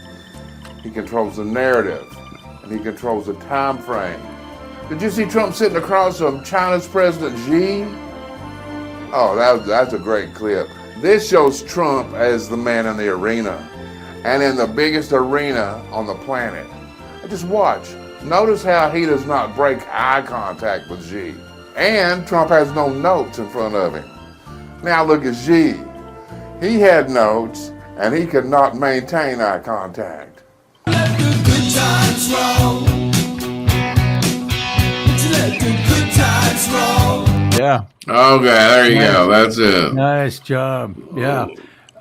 He controls the narrative and he controls the time frame. Did you see Trump sitting across from China's President Xi? Oh, that's a great clip. This shows Trump as the man in the arena and in the biggest arena on the planet. And just watch. Notice how he does not break eye contact with Xi. And Trump has no notes in front of him. Now look at Xi. He had notes and he could not maintain eye contact. Let the good times roll. Let the good times roll. Yeah. Okay, there you go. That's it. Nice job. Yeah.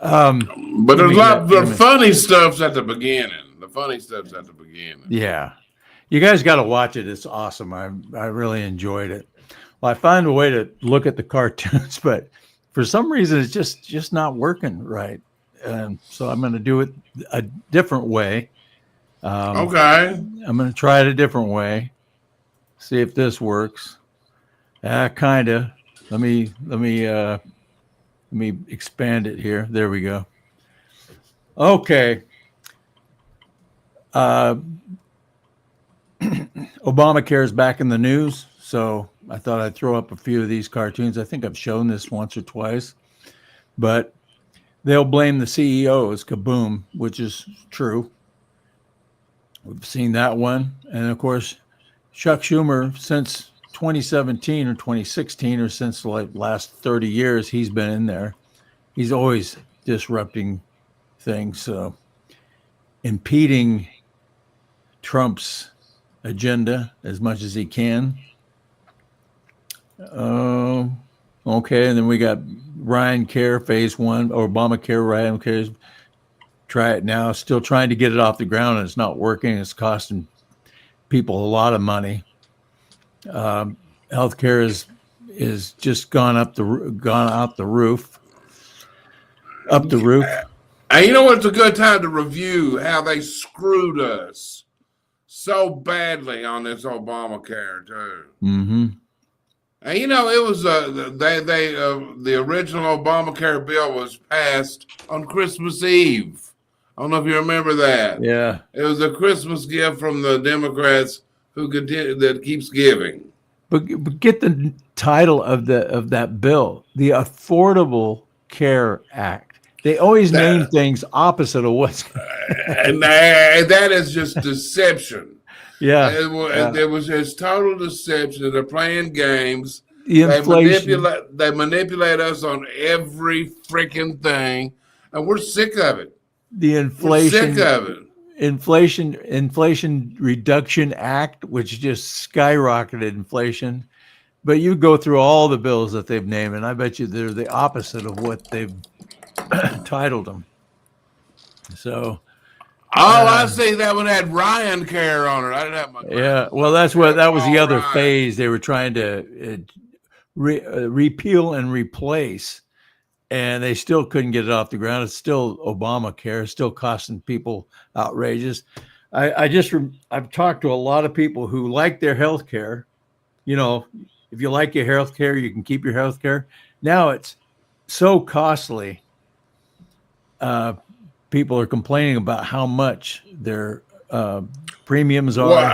But there's a lot of funny stuff's at the beginning. The funny stuff's at the beginning. Yeah. You guys got to watch it. It's awesome. I really enjoyed it. Well, I find a way to look at the cartoons, but for some reason it's just not working right. So I'm going to do it a different way. Okay. I'm going to try it a different way. See if this works. Kind of. Let me expand it here. There we go. Okay. Obamacare is back in the news, so I thought I'd throw up a few of these cartoons. I think I've shown this once or twice, but they'll blame the CEOs, kaboom, which is true. We've seen that one. And of course, Chuck Schumer, since 2017 or 2016 or since the last 30 years, he's been in there. He's always disrupting things, so impeding Trump's agenda as much as he can. Okay, and then we got Ryan Care phase 1, Obamacare. Ryan Care's try it now, still trying to get it off the ground, and it's not working. It's costing people a lot of money. Healthcare is just gone out the roof. And you know what's a good time to review how they screwed us so badly on this Obamacare too. Mm-hmm. And you know, it was the original Obamacare bill was passed on Christmas Eve. I don't know if you remember that. Yeah, it was a Christmas gift from the Democrats that keeps giving. But get the title of that bill, the Affordable Care Act. They always name things opposite of what's. And that is just deception. Yeah, it was just total deception. They're playing games. The inflation. They manipulate us on every freaking thing, and we're sick of it. The inflation. We're sick of it. Inflation Reduction Act, which just skyrocketed inflation. But you go through all the bills that they've named, and I bet you they're the opposite of what they've titled them. So, I see that one had Ryan Care on it. I didn't have my. Yeah, well, that was the other phase. They were trying to repeal and replace, and they still couldn't get it off the ground. It's still Obamacare. It's still costing people outrageous. I've talked to a lot of people who like their health care. You know, if you like your health care, you can keep your health care. Now it's so costly. People are complaining about how much their premiums are. Well,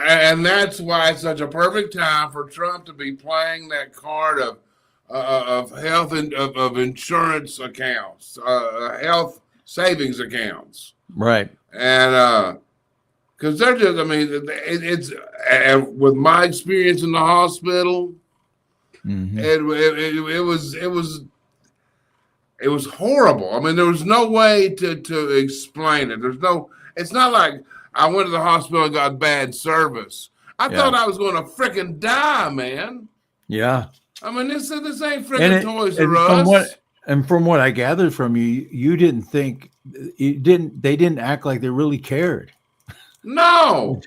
and that's why it's such a perfect time for Trump to be playing that card of health and of insurance accounts, health savings accounts. Right. And because they're just, I mean, it's with my experience in the hospital, mm-hmm. It was horrible. I mean, there was no way to explain it. It's not like I went to the hospital and got bad service. I thought I was going to freaking die, man. Yeah. I mean, this ain't freaking Toys R Us. And from what I gathered from you, you didn't think they didn't act like they really cared. No,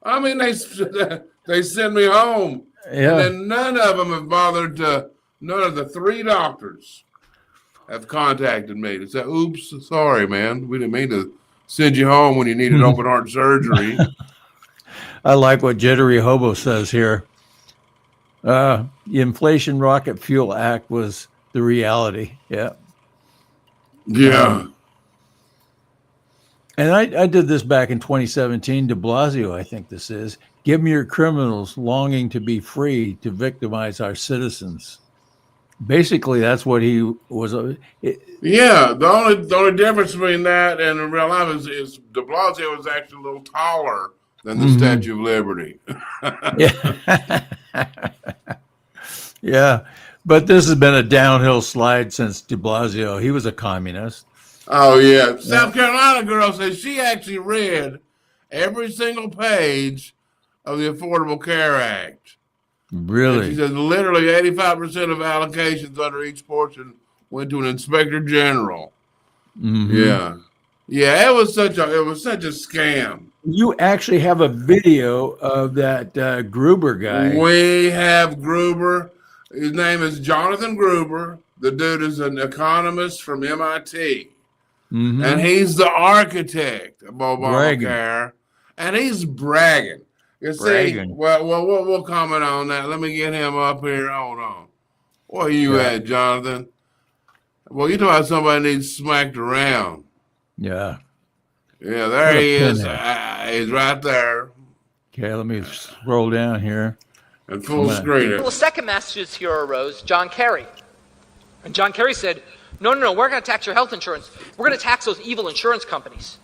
I mean they sent me home, Yeah. and then none of them have bothered to. None of the 3 doctors have contacted me to say, "Oops, sorry, man, we didn't mean to send you home when you needed open heart surgery." I like what Jittery Hobo says here. The Inflation Rocket Fuel Act was the reality. Yeah. Yeah. And I did this back in 2017. De Blasio, I think this is. Give me your criminals longing to be free to victimize our citizens. Basically, that's what he was. Yeah, the only difference between that and in real life is de Blasio was actually a little taller than the Statue of Liberty. Yeah. Yeah, but this has been a downhill slide since de Blasio. He was a communist. Oh, yeah. South Carolina girl says she actually read every single page of the Affordable Care Act. Really? And she says literally 85% of allocations under each portion went to an inspector general. Yeah. Yeah, it was such a scam. You actually have a video of that Gruber guy. We have Gruber. His name is Jonathan Gruber. The dude is an economist from MIT. And he's the architect of Obamacare. And he's bragging. You see, well, we'll comment on that. Let me get him up here. Hold on. Where are you at, Jonathan? Well, you talking about somebody needs smacked around. Yeah. Yeah, there he is. He's right there. Okay, let me scroll down here. And full screen it. Well, the second Massachusetts hero arose, John Kerry. And John Kerry said, no, we're going to tax your health insurance. We're going to tax those evil insurance companies.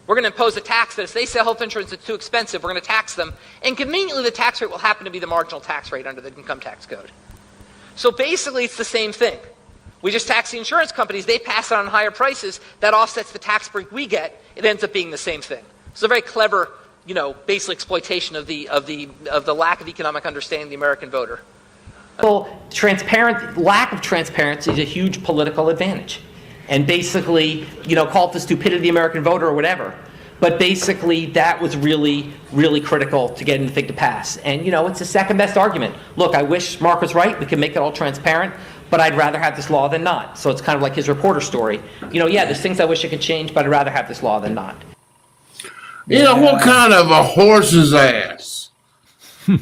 We're going to impose a tax that if they sell health insurance that's too expensive, we're going to tax them. And conveniently, the tax rate will happen to be the marginal tax rate under the income tax code. So basically, it's the same thing. We just tax the insurance companies. They pass it on higher prices. That offsets the tax break we get. It ends up being the same thing. It's a very clever, basically exploitation of the lack of economic understanding of the American voter. Lack of transparency is a huge political advantage. And basically, call it the stupidity of the American voter or whatever. But basically, that was really, really critical to getting the thing to pass. And, it's the second best argument. Look, I wish Mark was right. We can make it all transparent. But I'd rather have this law than not. So it's kind of like his reporter story. There's things I wish I could change, but I'd rather have this law than not. What kind of a horse's ass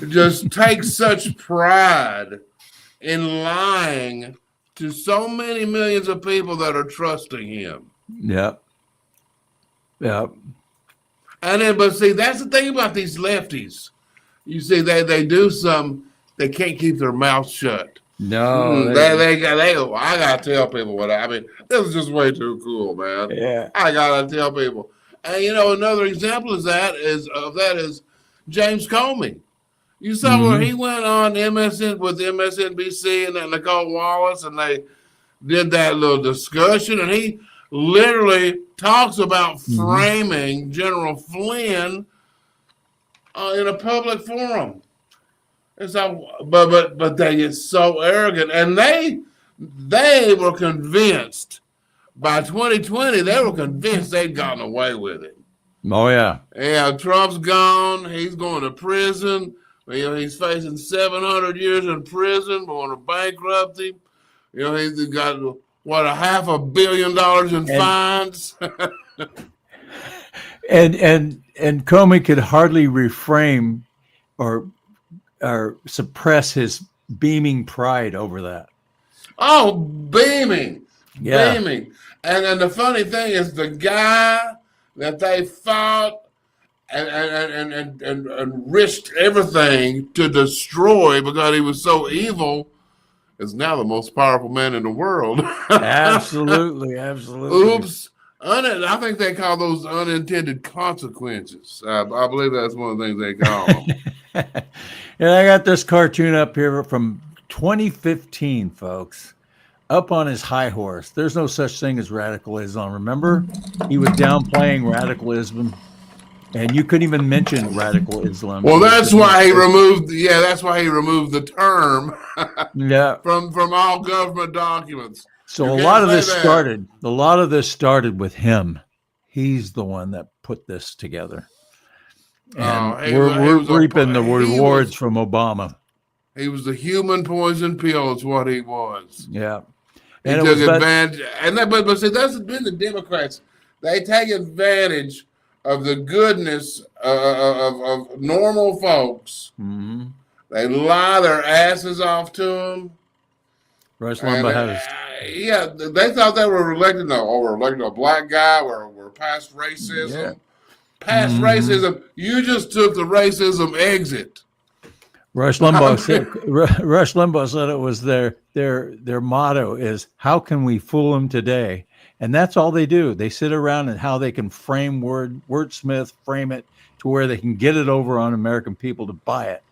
just takes such pride in lying to so many millions of people that are trusting him? Yep. And then, but see, that's the thing about these lefties. You see, they do some, they can't keep their mouth shut. No, I gotta tell people this is just way too cool, man. Yeah, I gotta tell people. And another example is James Comey. You saw where he went on with MSNBC and then Nicole Wallace, and they did that little discussion, and he literally talks about framing General Flynn in a public forum. And so, but they get so arrogant, and they were convinced by 2020. They were convinced they'd gotten away with it. Oh yeah. Yeah, Trump's gone. He's going to prison. He's facing 700 years in prison, going to bankruptcy. He's got $500 million in fines. and Comey could hardly refrain or suppress his beaming pride over that. Oh, beaming. Yeah. Beaming. And then the funny thing is the guy that they fought and risked everything to destroy because he was so evil is now the most powerful man in the world. Absolutely. Oops. I think they call those unintended consequences. I believe that's one of the things they call them. And I got this cartoon up here from 2015, folks. Up on his high horse. There's no such thing as radical Islam. Remember? He was downplaying radical Islam. And you couldn't even mention radical Islam. Well, that's why he removed the term yeah. from all government documents. So You a can't lot of say this that. started with him. He's the one that put this together. And we're reaping the rewards from Obama. He was the human poison pill, is what he was. Yeah. He And took advantage, but see, that's been the Democrats. They take advantage of the goodness of normal folks. Mm-hmm. They lie their asses off to them. Rush Limbaugh has. Yeah, they thought they were electing a black guy. We're past racism. Yeah. Past racism. You just took the racism exit. Rush Limbaugh said it was their motto is, how can we fool them today? And that's all they do. They sit around and how they can wordsmith, frame it to where they can get it over on American people to buy it.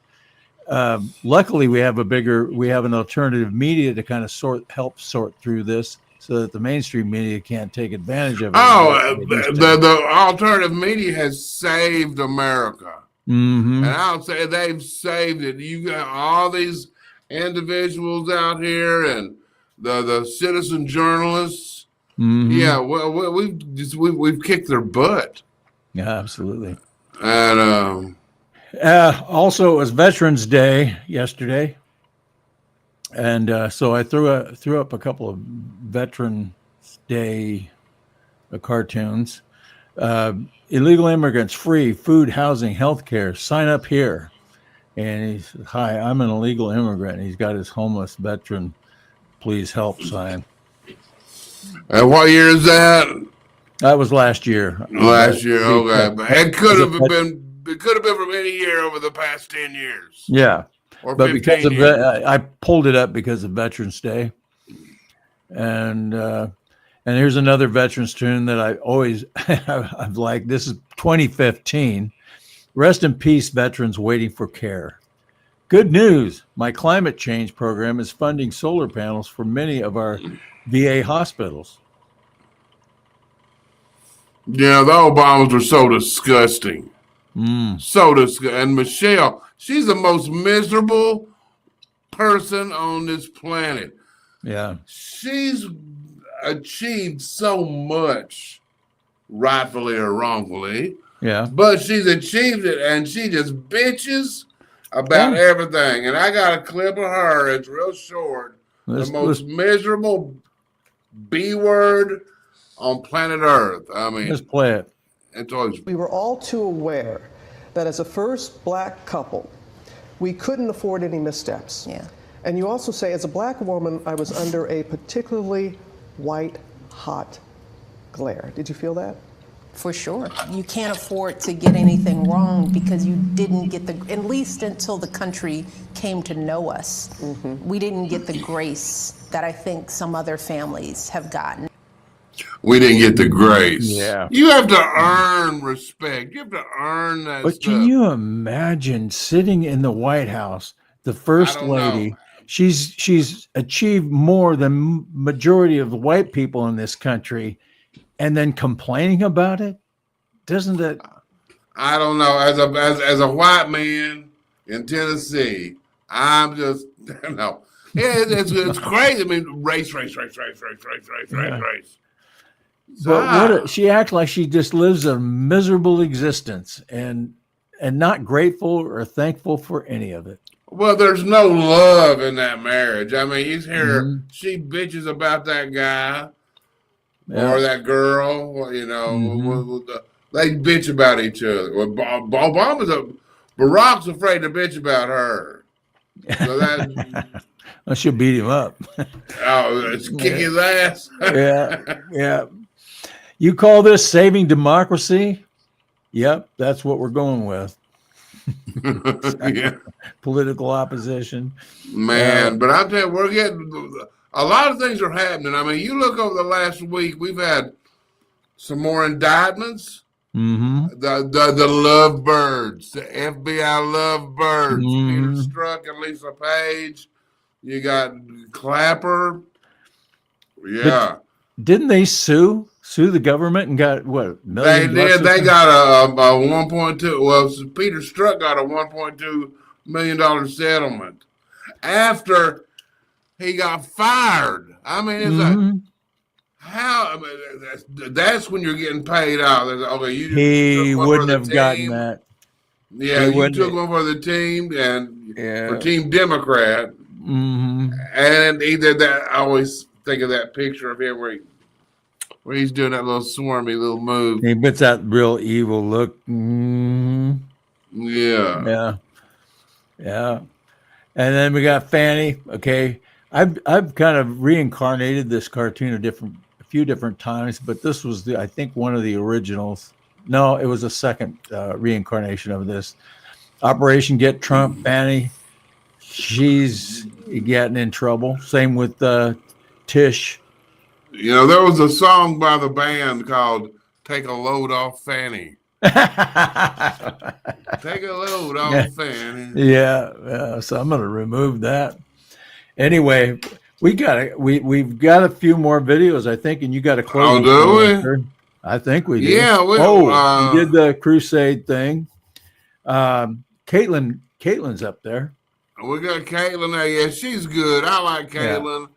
Luckily, we have an alternative media to kind of help sort through this, so that the mainstream media can't take advantage of it. The alternative media has saved America. Mm-hmm. And I'll say they've saved it. You got all these individuals out here and the citizen journalists. Mm-hmm. Yeah, well, we've kicked their butt. Yeah, absolutely. And also, it was Veterans Day yesterday, and so I threw up a couple of Veterans Day cartoons. Illegal immigrants, free food, housing, health care. Sign up here. And he says, "Hi, I'm an illegal immigrant." He's got his homeless veteran, please help sign. And what year is that? That was last year. Last year, okay. But it could have been from any year over the past 10 years. Yeah. Or but 15 because of years. I pulled it up because of Veterans Day. And here's another Veterans tune that I always I've liked. This is 2015. Rest in peace, veterans waiting for care. Good news. My climate change program is funding solar panels for many of our VA hospitals. Yeah, the Obamas are so disgusting. So disgusting. And Michelle, she's the most miserable person on this planet. Yeah. She's achieved so much, rightfully or wrongfully. Yeah. But she's achieved it, and she just bitches about everything. And I got a clip of her. It's real short. The most miserable B word on planet Earth. I mean, let's play it. It's always. We were all too aware that as a first black couple, we couldn't afford any missteps. Yeah. And you also say, as a black woman, I was under a particularly white hot glare. Did you feel that? For sure. You can't afford to get anything wrong because you didn't get at least until the country came to know us, we didn't get the grace that I think some other families have gotten. We didn't get the grace. Yeah. You have to earn respect. You have to earn that But stuff. can you imagine sitting in the White House, the first lady? Know. She's achieved more than majority of the white people in this country, and then complaining about it. Doesn't it? I don't know. As a white man in Tennessee, I'm just no. It's crazy. I mean, race. But she acts like she just lives a miserable existence and not grateful or thankful for any of it. Well, there's no love in that marriage. I mean, you hear she bitches about that guy or that girl. You know, they bitch about each other. Well, Barack's afraid to bitch about her. So that. Well, she'll beat him up. It's kick his ass. Yeah. You call this saving democracy? Yep, that's what we're going with. Yeah. Political opposition. Man, but I'm telling you, we're getting a lot of things are happening. I mean, you look over the last week, we've had some more indictments. Mm-hmm. The lovebirds, the FBI lovebirds, Peter Strzok and Lisa Page. You got Clapper. Yeah. But didn't they sue the government and got what? They did. They got a 1.2. Well, Peter Strzok got a $1.2 million settlement after he got fired. I mean, it's like, how? I mean, that's when you're getting paid out. Okay, he wouldn't have gotten that. Yeah, you took one for the team and for Team Democrat. And he did that. I always think of that picture of him where he's doing that little swarmy little move. He puts that real evil look. Yeah. And then we got Fanny. Okay, I've kind of reincarnated this cartoon a few different times, but this was I think one of the originals. No, it was a second reincarnation of this. Operation Get Trump, Fanny. She's getting in trouble. Same with Tish. You know, there was a song by the band called "Take a Load Off Fanny." Take a load off Fanny. Yeah. So I'm going to remove that. Anyway, we've got a few more videos, I think, and you got to close. Oh, do we? I think we do. Yeah. We did the crusade thing. Caitlin's up there. We got Caitlin there. Yeah, she's good. I like Caitlin. Yeah.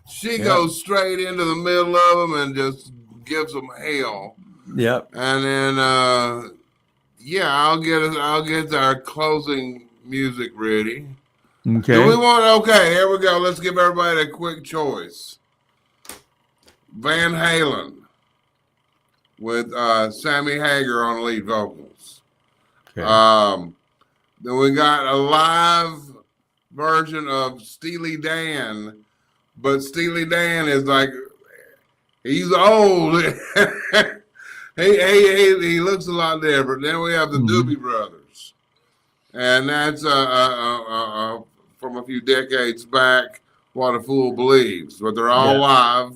She goes straight into the middle of them and just gives them hell. Yep. And then, I'll get our closing music ready. Okay. Do we want? Okay, here we go. Let's give everybody a quick choice. Van Halen with Sammy Hagar on lead vocals. Okay. Then we got a live version of Steely Dan, but Steely Dan is like, he's old. he looks a lot different. Then we have the Doobie Brothers, and that's from a few decades back. What a Fool Believes, but they're all live.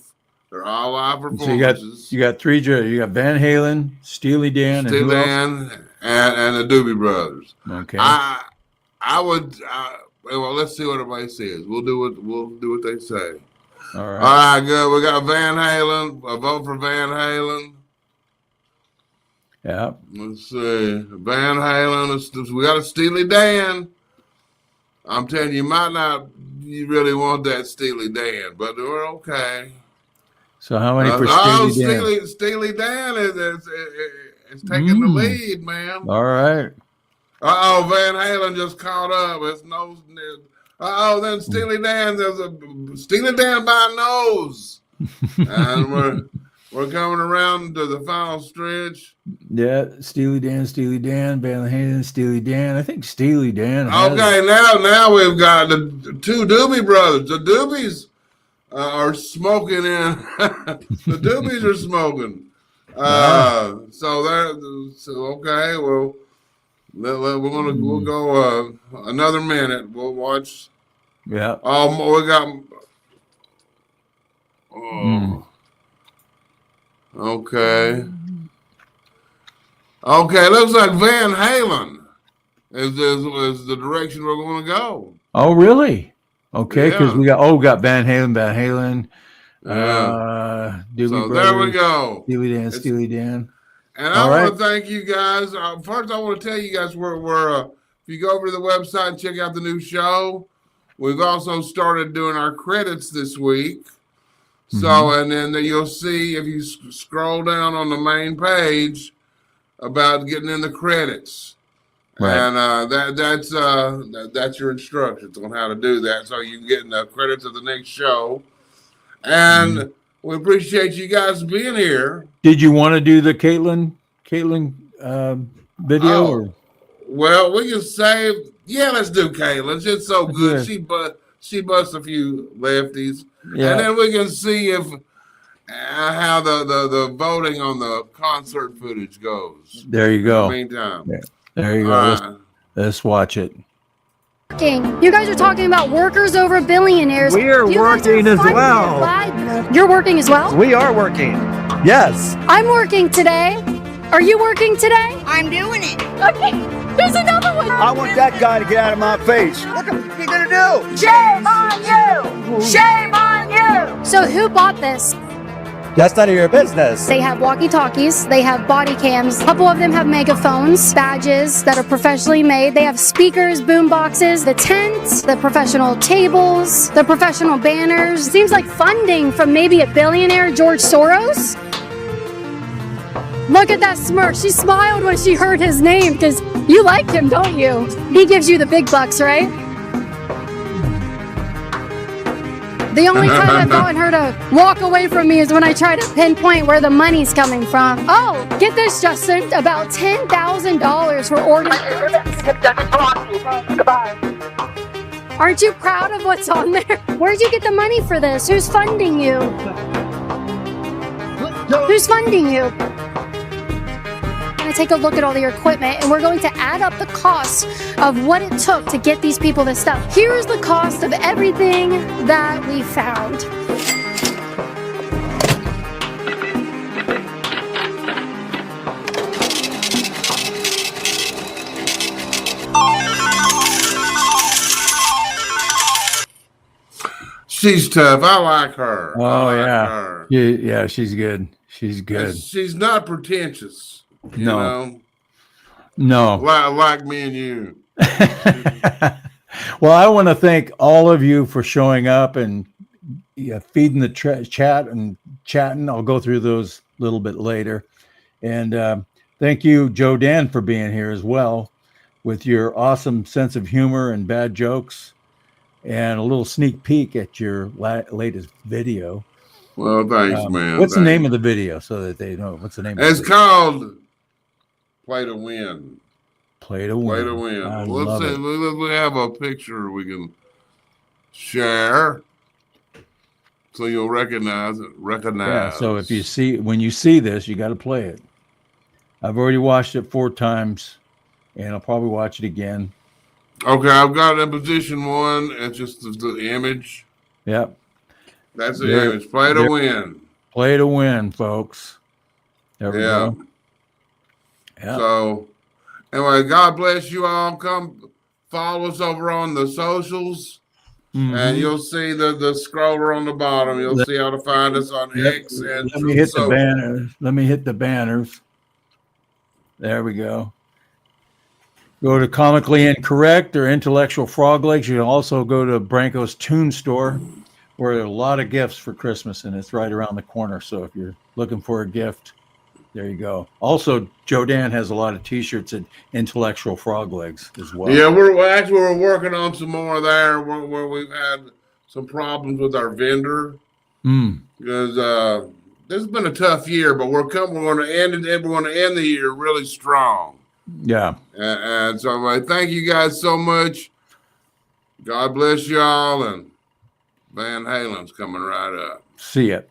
They're all live performances. So you got three. You got Van Halen, Steely Dan, and the Doobie Brothers. Okay. I would. Well, let's see what everybody says. We'll do what they say. All right. All right, good. We got Van Halen. A vote for Van Halen. Yeah. Let's see. Van Halen. We got a Steely Dan. I'm telling you, you really want that Steely Dan, but we're okay. So how many for Steely Dan? Steely Dan is taking the lead, man. All right. Van Halen just caught up. It's nose. Then Steely Dan. There's a Steely Dan by nose, and we're coming around to the final stretch. Yeah, Steely Dan, Van Halen, Steely Dan. I think Steely Dan. Okay, now we've got the two Doobie Brothers. The Doobies are smoking in. The Doobies are smoking. So okay, well. We'll go another minute. We'll watch. Yeah. We got. Okay. Okay. Looks like Van Halen is the direction we're going to go. Oh, really? Okay, because we got Van Halen. Doobie so Brothers, there we go. Steely Dan. And I want to thank you guys. First, I want to tell you guys we're if you go over to the website and check out the new show, we've also started doing our credits this week. So, and then you'll see if you scroll down on the main page about getting in the credits. Right. And that's your instructions on how to do that. So you can get in the credits of the next show. And we appreciate you guys being here. Did you want to do the Caitlin video? Or? Well, we can save. Yeah, let's do Caitlin. She's so good. Yeah. She busts a few lefties. Yeah. And then we can see if how the voting on the concert footage goes. There you go. In the meantime. Yeah. There you go. Let's watch it. You guys are talking about workers over billionaires. We are working as well. You're working as well? We are working. Yes. I'm working today. Are you working today? I'm doing it. Okay. There's another one. I want that guy to get out of my face. What are you gonna do? Shame on you! Shame on you! So who bought this? That's none of your business. They have walkie-talkies, they have body cams, a couple of them have megaphones, badges that are professionally made, they have speakers, boom boxes, the tents, the professional tables, the professional banners. Seems like funding from maybe a billionaire, George Soros. Look at that smirk. She smiled when she heard his name because you like him, don't you? He gives you the big bucks, right? The only time I've gotten her to walk away from me is when I try to pinpoint where the money's coming from. Oh, get this, Justin. About $10,000 for ordering. Aren't you proud of what's on there? Where'd you get the money for this? Who's funding you? Who's funding you? Take a look at all your equipment and we're going to add up the cost of what it took to get these people this stuff. Here's the cost of everything that we found. She's tough. I like her. Oh, yeah. Yeah, she's good. She's good. And she's not pretentious. You know? No. Like me and you. Well, I want to thank all of you for showing up and feeding the chat and chatting. I'll go through those a little bit later. And thank you, Joe Dan, for being here as well with your awesome sense of humor and bad jokes and a little sneak peek at your latest video. Well, thanks, man. What's the name of the video so that they know? What's the name of it? It's called Play to Win. Play to Win. Play to Win. Let's see. We have a picture we can share so you'll recognize it. Yeah, so if you see, when you see this, you got to play it. I've already watched it 4 times and I'll probably watch it again. Okay, I've got it in position 1. It's just the image. Yep. That's the image. Play to win. Play to win, folks. There we go. Yeah. So, anyway, God bless you all. Come follow us over on the socials, and you'll see the scroller on the bottom. You'll see how to find us on X and let me hit the banners. Let me hit the banners. There we go. Go to Comically Incorrect or Intellectual Frog Legs. You can also go to Branco's Toon Store, where there are a lot of gifts for Christmas, and it's right around the corner. So if you're looking for a gift, there you go. Also, Joe Dan has a lot of T-shirts at Intellectual Frog Legs as well. Yeah, we're working on some more there where we've had some problems with our vendor because this has been a tough year, but we're going to end it. We're going to end the year really strong. Yeah. And so I thank you guys so much. God bless y'all, and Van Halen's coming right up. See ya.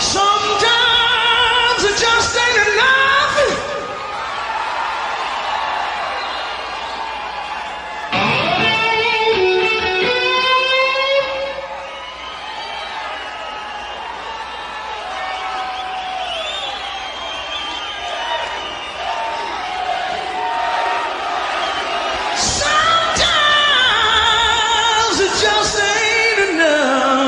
Sometimes it just ain't enough. Sometimes it just ain't enough.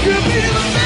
You'll be the best.